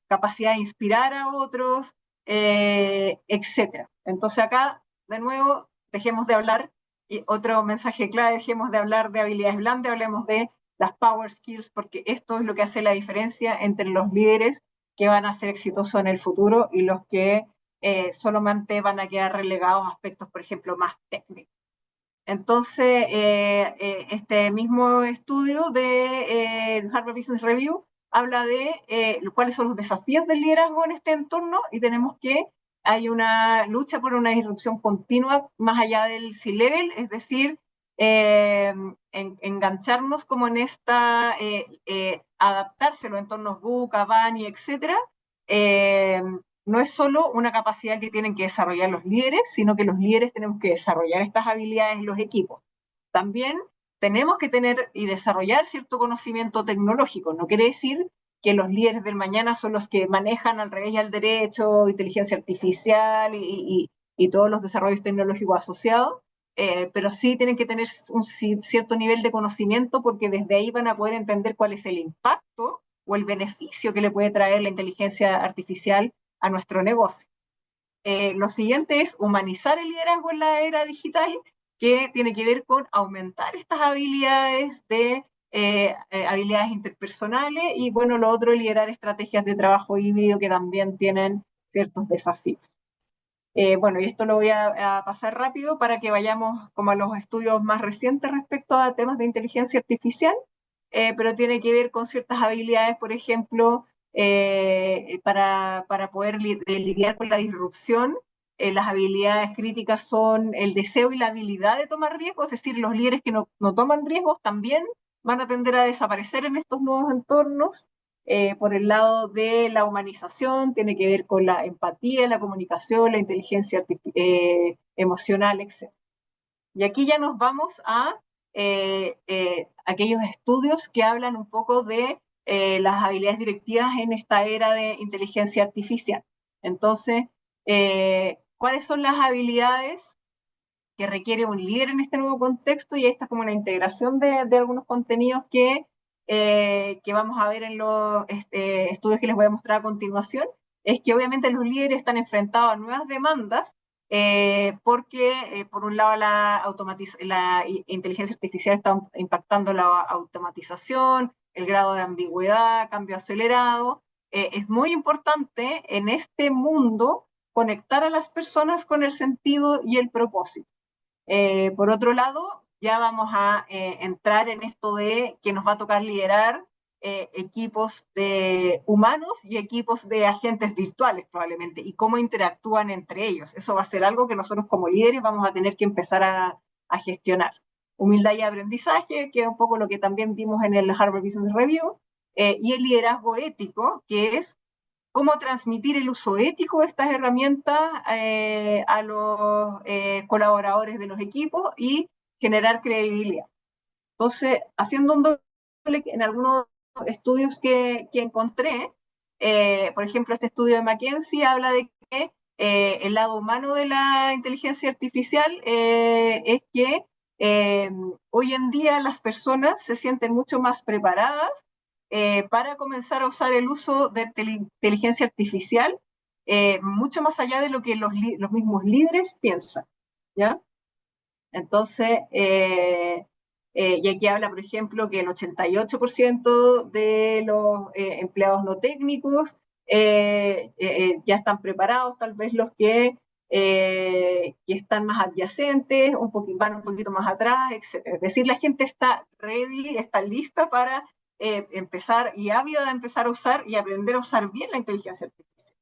capacidad de inspirar a otros, etc. Entonces acá, de nuevo, dejemos de hablar, y otro mensaje clave, dejemos de hablar de habilidades blandas, hablemos de las power skills, porque esto es lo que hace la diferencia entre los líderes que van a ser exitosos en el futuro y los que solamente van a quedar relegados a aspectos, por ejemplo, más técnicos. Entonces, este mismo estudio de Harvard Business Review habla de cuáles son los desafíos del liderazgo en este entorno, y tenemos que hay una lucha por una disrupción continua más allá del C-Level, es decir, engancharnos como en esta, adaptarse a los entornos VUCA, BANI, etcétera, no es solo una capacidad que tienen que desarrollar los líderes, sino que los líderes tenemos que desarrollar estas habilidades en los equipos. También tenemos que tener y desarrollar cierto conocimiento tecnológico. No quiere decir que los líderes del mañana son los que manejan al revés y al derecho, inteligencia artificial y todos los desarrollos tecnológicos asociados, pero sí tienen que tener un cierto nivel de conocimiento, porque desde ahí van a poder entender cuál es el impacto o el beneficio que le puede traer la inteligencia artificial a nuestro negocio. Lo siguiente es humanizar el liderazgo en la era digital, que tiene que ver con aumentar estas habilidades habilidades interpersonales, y bueno, lo otro, liderar estrategias de trabajo híbrido que también tienen ciertos desafíos. Bueno, y esto lo voy a pasar rápido para que vayamos como a los estudios más recientes respecto a temas de inteligencia artificial, pero tiene que ver con ciertas habilidades, por ejemplo, para poder lidiar con la disrupción. Las habilidades críticas son el deseo y la habilidad de tomar riesgos, es decir, los líderes que no toman riesgos también van a tender a desaparecer en estos nuevos entornos. Por el lado de la humanización, tiene que ver con la empatía, la comunicación, la inteligencia emocional, etc. Y aquí ya nos vamos a aquellos estudios que hablan un poco de las habilidades directivas en esta era de inteligencia artificial. Entonces, ¿cuáles son las habilidades que requiere un líder en este nuevo contexto? Y esta es como una integración de algunos contenidos que vamos a ver en los estudios que les voy a mostrar a continuación. Es que obviamente los líderes están enfrentados a nuevas demandas, porque por un lado la inteligencia artificial está impactando la automatización, el grado de ambigüedad, cambio acelerado. Es muy importante en este mundo conectar a las personas con el sentido y el propósito. Por otro lado, ya vamos a entrar en esto de que nos va a tocar liderar equipos de humanos y equipos de agentes virtuales probablemente, y cómo interactúan entre ellos. Eso va a ser algo que nosotros como líderes vamos a tener que empezar a gestionar. Humildad y aprendizaje, que es un poco lo que también vimos en el Harvard Business Review, y el liderazgo ético, que es cómo transmitir el uso ético de estas herramientas a los colaboradores de los equipos y generar credibilidad. Entonces, haciendo un doble en algunos estudios que encontré, por ejemplo, este estudio de McKinsey habla de que el lado humano de la inteligencia artificial es que hoy en día las personas se sienten mucho más preparadas para comenzar a usar el uso de inteligencia artificial, mucho más allá de lo que los mismos líderes piensan, ¿ya? Entonces, y aquí habla, por ejemplo, que el 88% de los empleados no técnicos ya están preparados, tal vez los que están más adyacentes, van un poquito más atrás, etc. Es decir, la gente está ready, está lista para empezar y ávida de empezar a usar y aprender a usar bien la inteligencia artificial.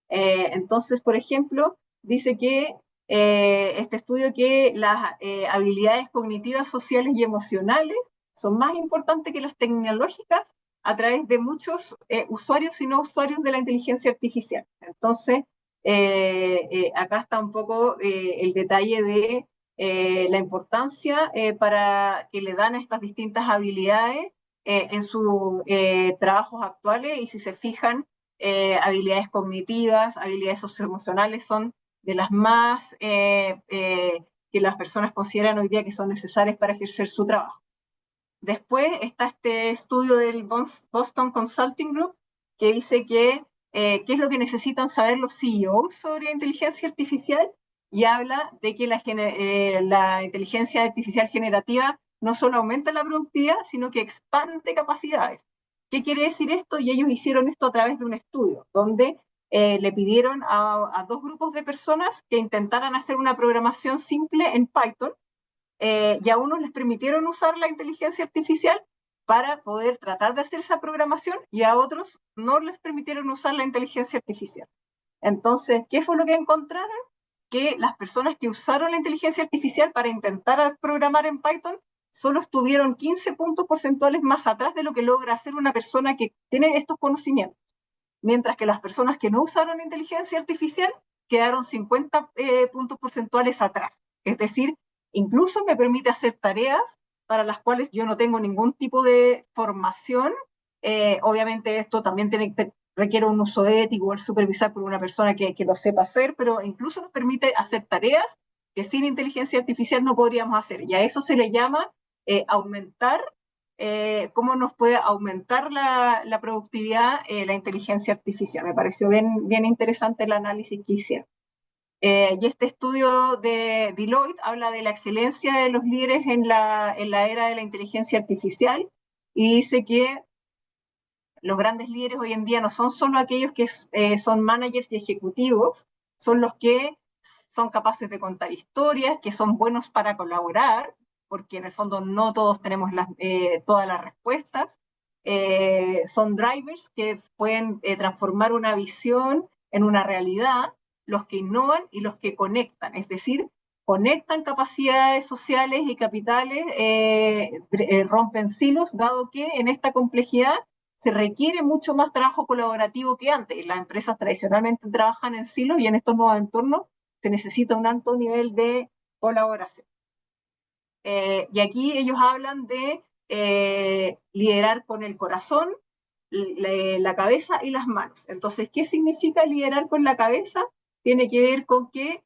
Entonces, por ejemplo, dice que este estudio que las habilidades cognitivas, sociales y emocionales son más importantes que las tecnológicas a través de muchos usuarios y no usuarios de la inteligencia artificial. Entonces, acá está un poco el detalle de la importancia para que le dan estas distintas habilidades en sus trabajos actuales, y si se fijan, habilidades cognitivas, habilidades socioemocionales son de las más que las personas consideran hoy día que son necesarias para ejercer su trabajo. Después está este estudio del Boston Consulting Group que dice que qué es lo que necesitan saber los CEOs sobre inteligencia artificial, y habla de que la inteligencia artificial generativa no solo aumenta la productividad, sino que expande capacidades. ¿Qué quiere decir esto? Y ellos hicieron esto a través de un estudio, donde le pidieron a dos grupos de personas que intentaran hacer una programación simple en Python, y a unos les permitieron usar la inteligencia artificial para poder tratar de hacer esa programación, y a otros no les permitieron usar la inteligencia artificial. Entonces, ¿qué fue lo que encontraron? Que las personas que usaron la inteligencia artificial para intentar programar en Python solo estuvieron 15 puntos porcentuales más atrás de lo que logra hacer una persona que tiene estos conocimientos, mientras que las personas que no usaron inteligencia artificial quedaron 50 puntos porcentuales atrás. Es decir, incluso me permite hacer tareas para las cuales yo no tengo ningún tipo de formación. Obviamente esto también requiere un uso ético, el supervisar por una persona que lo sepa hacer, pero incluso nos permite hacer tareas que sin inteligencia artificial no podríamos hacer. Y a eso se le llama aumentar, cómo nos puede aumentar la productividad la inteligencia artificial. Me pareció bien interesante el análisis que hicieron. Y este estudio de Deloitte habla de la excelencia de los líderes en la era de la inteligencia artificial y dice que los grandes líderes hoy en día no son solo aquellos que son managers y ejecutivos, son los que son capaces de contar historias, que son buenos para colaborar, porque en el fondo no todos tenemos todas las respuestas. Son drivers que pueden transformar una visión en una realidad, los que innovan y los que conectan, es decir, conectan capacidades sociales y capitales, rompen silos, dado que en esta complejidad se requiere mucho más trabajo colaborativo que antes. Las empresas tradicionalmente trabajan en silos y en estos nuevos entornos se necesita un alto nivel de colaboración. Y aquí ellos hablan de liderar con el corazón, la cabeza y las manos. Entonces, ¿qué significa liderar con la cabeza? Tiene que ver con que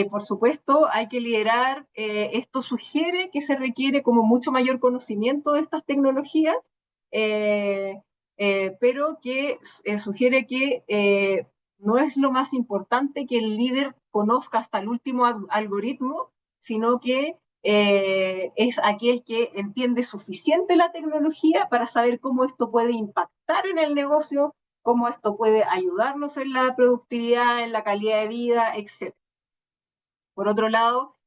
por supuesto hay que liderar, esto sugiere que se requiere como mucho mayor conocimiento de estas tecnologías, pero que sugiere que no es lo más importante que el líder conozca hasta el último algoritmo, sino que es aquel que entiende suficiente la tecnología para saber cómo esto puede impactar en el negocio, cómo esto puede ayudarnos en la productividad, en la calidad de vida, etc. Por otro lado,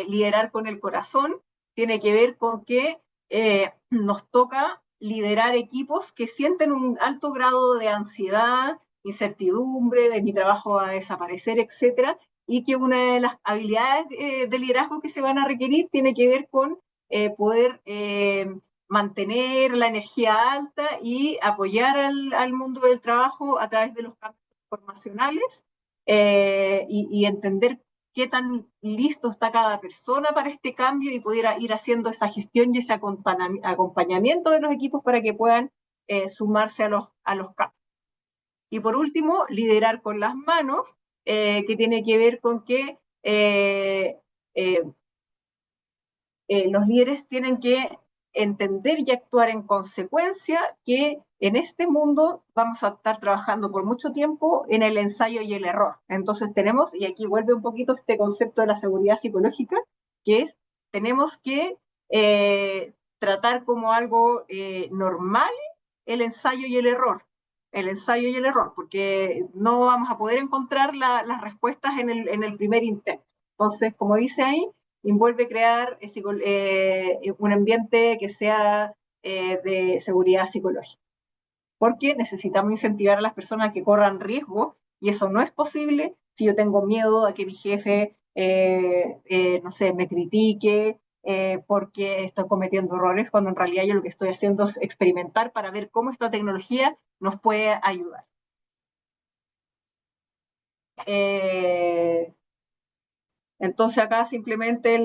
liderar con el corazón tiene que ver con que nos toca liderar equipos que sienten un alto grado de ansiedad, incertidumbre, de mi trabajo va a desaparecer, etcétera, y que una de las habilidades de liderazgo que se van a requerir tiene que ver con poder mantener la energía alta y apoyar al mundo del trabajo a través de los cambios formacionales, y entender qué tan listo está cada persona para este cambio y poder ir haciendo esa gestión y ese acompañamiento de los equipos para que puedan sumarse a los cambios. Y por último, liderar con las manos, que tiene que ver con que los líderes tienen que entender y actuar en consecuencia, que en este mundo vamos a estar trabajando por mucho tiempo en el ensayo y el error. Entonces tenemos, y aquí vuelve un poquito este concepto de la seguridad psicológica, que es, tenemos que tratar como algo normal el ensayo y el error. El ensayo y el error, porque no vamos a poder encontrar las respuestas en el primer intento. Entonces, como dice ahí, envuelve crear un ambiente que sea de seguridad psicológica. Porque necesitamos incentivar a las personas a que corran riesgo, y eso no es posible si yo tengo miedo a que mi jefe, no sé, me critique porque estoy cometiendo errores, cuando en realidad yo lo que estoy haciendo es experimentar para ver cómo esta tecnología nos puede ayudar. Entonces acá simplemente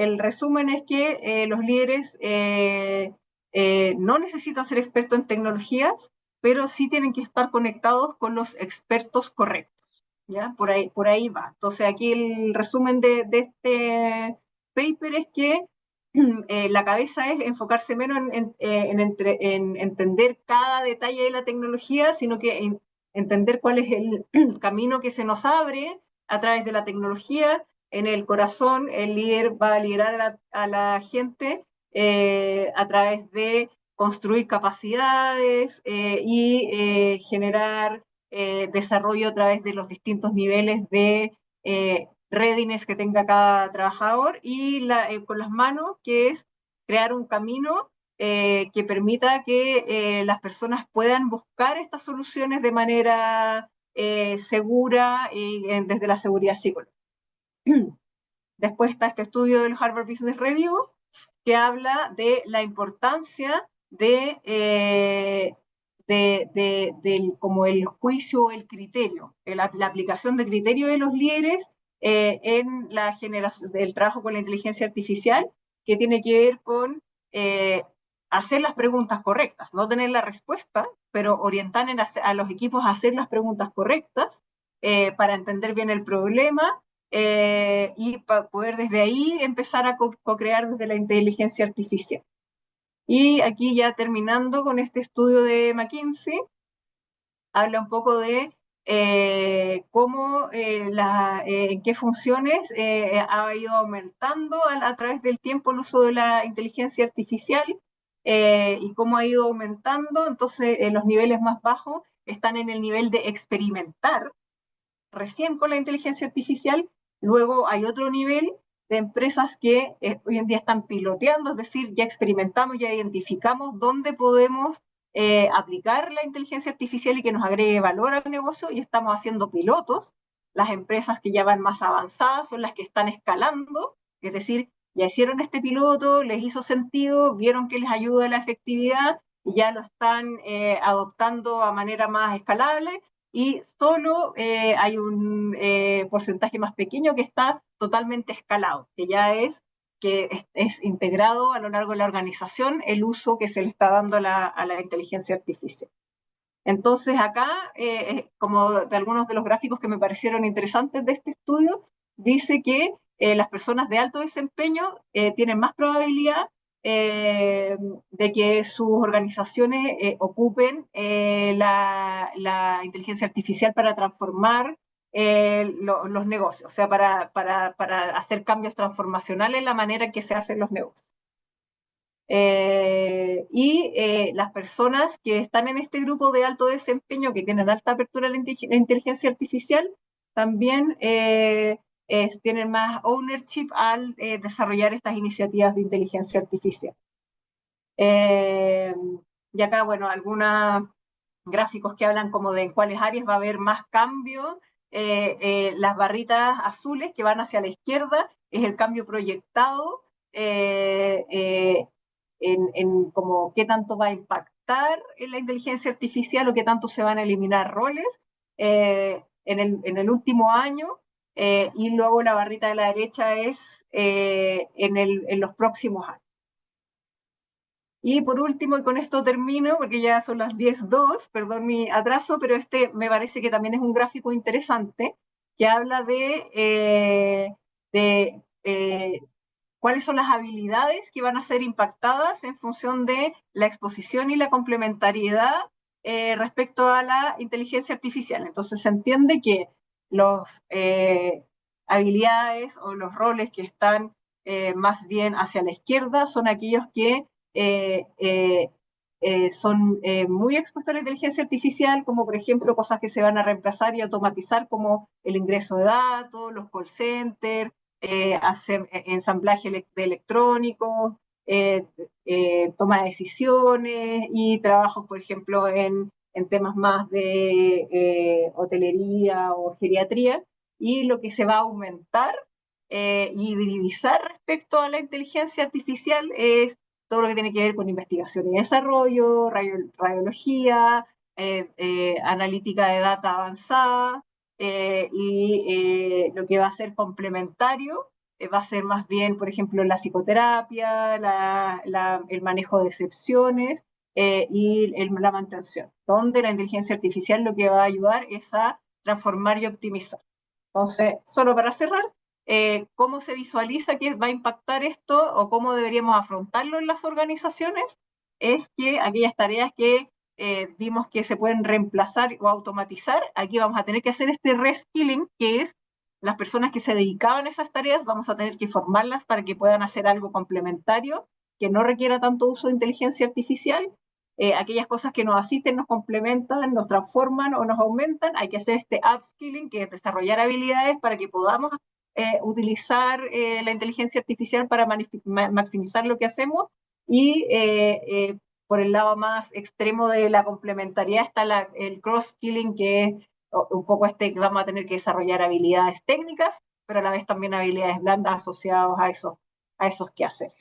el resumen es que los líderes no necesitan ser expertos en tecnologías, pero sí tienen que estar conectados con los expertos correctos, ¿ya? Por ahí va. Entonces aquí el resumen de este paper es que la cabeza es enfocarse menos en entender cada detalle de la tecnología, sino que entender cuál es el camino que se nos abre a través de la tecnología. En el corazón, el líder va a liderar a la gente a través de construir capacidades y generar desarrollo a través de los distintos niveles de readiness que tenga cada trabajador, y con las manos, que es crear un camino que permita que las personas puedan buscar estas soluciones de manera segura y desde la seguridad psicológica. Después está este estudio del Harvard Business Review, que habla de la importancia como el juicio o el criterio, la aplicación de criterio de los líderes en la generación del trabajo con la inteligencia artificial, que tiene que ver con hacer las preguntas correctas, no tener la respuesta, pero orientar a los equipos a hacer las preguntas correctas para entender bien el problema y para poder desde ahí empezar a co-crear desde la inteligencia artificial. Y aquí ya terminando con este estudio de McKinsey, habla un poco de en qué funciones ha ido aumentando a través del tiempo el uso de la inteligencia artificial y cómo ha ido aumentando. Entonces, los niveles más bajos están en el nivel de experimentar recién con la inteligencia artificial. Luego hay otro nivel de empresas que hoy en día están piloteando, es decir, ya experimentamos, ya identificamos dónde podemos aplicar la inteligencia artificial y que nos agregue valor al negocio, y estamos haciendo pilotos. Las empresas que ya van más avanzadas son las que están escalando, es decir, ya hicieron este piloto, les hizo sentido, vieron que les ayuda la efectividad y ya lo están adoptando a manera más escalable, y solo hay un porcentaje más pequeño que está totalmente escalado, que ya es integrado a lo largo de la organización el uso que se le está dando a la inteligencia artificial. Entonces acá, como de algunos de los gráficos que me parecieron interesantes de este estudio, dice que las personas de alto desempeño tienen más probabilidad de que sus organizaciones ocupen la inteligencia artificial para transformar los negocios, o sea, para hacer cambios transformacionales en la manera en que se hacen los negocios. Las personas que están en este grupo de alto desempeño, que tienen alta apertura a la inteligencia artificial, también tienen más ownership al desarrollar estas iniciativas de inteligencia artificial. Y acá, bueno, algunos gráficos que hablan como de en cuáles áreas va a haber más cambio. Las barritas azules que van hacia la izquierda es el cambio proyectado en como qué tanto va a impactar en la inteligencia artificial o qué tanto se van a eliminar roles en el último año, y luego la barrita de la derecha es en los próximos años. Y por último, y con esto termino, porque ya son las 10:02, perdón mi atraso, pero este me parece que también es un gráfico interesante, que habla de cuáles son las habilidades que van a ser impactadas en función de la exposición y la complementariedad respecto a la inteligencia artificial. Entonces se entiende que las habilidades o los roles que están más bien hacia la izquierda son aquellos que son muy expuestos a la inteligencia artificial, como por ejemplo cosas que se van a reemplazar y automatizar, como el ingreso de datos, los call centers, hacer ensamblaje de electrónicos, toma de decisiones y trabajos, por ejemplo, en temas más de hotelería o geriatría. Y lo que se va a aumentar y hibridizar respecto a la inteligencia artificial es todo lo que tiene que ver con investigación y desarrollo, radiología, analítica de data avanzada, y lo que va a ser complementario va a ser más bien, por ejemplo, la psicoterapia, el manejo de excepciones y la mantención, donde la inteligencia artificial lo que va a ayudar es a transformar y optimizar. Entonces, solo para cerrar, ¿cómo se visualiza que va a impactar esto o cómo deberíamos afrontarlo en las organizaciones? Es que aquellas tareas que vimos que se pueden reemplazar o automatizar, aquí vamos a tener que hacer este reskilling, que es las personas que se dedicaban a esas tareas, vamos a tener que formarlas para que puedan hacer algo complementario que no requiera tanto uso de inteligencia artificial. Aquellas cosas que nos asisten, nos complementan, nos transforman o nos aumentan, hay que hacer este upskilling, que es desarrollar habilidades para que podamos utilizar la inteligencia artificial para maximizar lo que hacemos. Y por el lado más extremo de la complementariedad está el cross-skilling, que es un poco que vamos a tener que desarrollar habilidades técnicas, pero a la vez también habilidades blandas asociadas a esos quehaceres.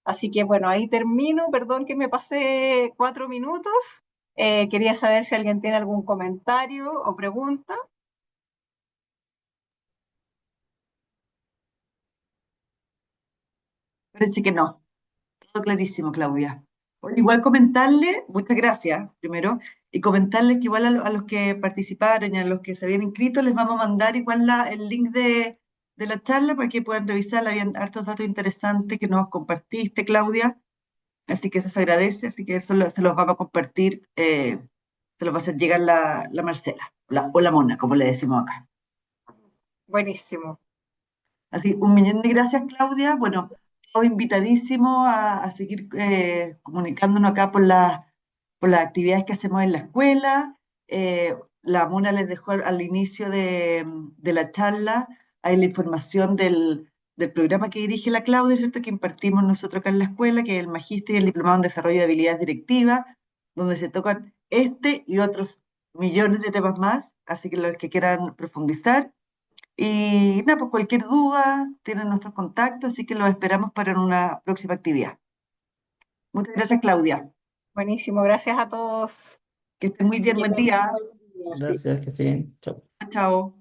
Así que bueno, ahí termino, perdón que me pasé 4 minutos. Quería saber si alguien tiene algún comentario o pregunta. Parece que no. Todo clarísimo, Claudia. Igual comentarle, muchas gracias primero, y comentarles que igual a los que participaron y a los que se habían inscrito les vamos a mandar igual el link de la charla para que puedan revisar. Habían hartos datos interesantes que nos compartiste, Claudia, así que eso se agradece, así que eso se los vamos a compartir, se los va a hacer llegar la Marcela. o la mona, como le decimos acá. Buenísimo. Así, un millón de gracias, Claudia. Bueno, todo invitadísimo a seguir comunicándonos acá por las actividades que hacemos en la escuela. La Mona les dejó al inicio de la charla ahí la información del programa que dirige la Claudia, ¿cierto? Que impartimos nosotros acá en la escuela, que es el Magíster y el Diplomado en Desarrollo de Habilidades Directivas, donde se tocan este y otros millones de temas más. Así que los que quieran profundizar. Y nada, pues cualquier duda, tienen nuestros contactos, así que los esperamos para una próxima actividad. Muchas gracias, Claudia. Buenísimo. Gracias a todos. Que estén muy bien, buen día. Gracias, que siguen. Chao. Chao.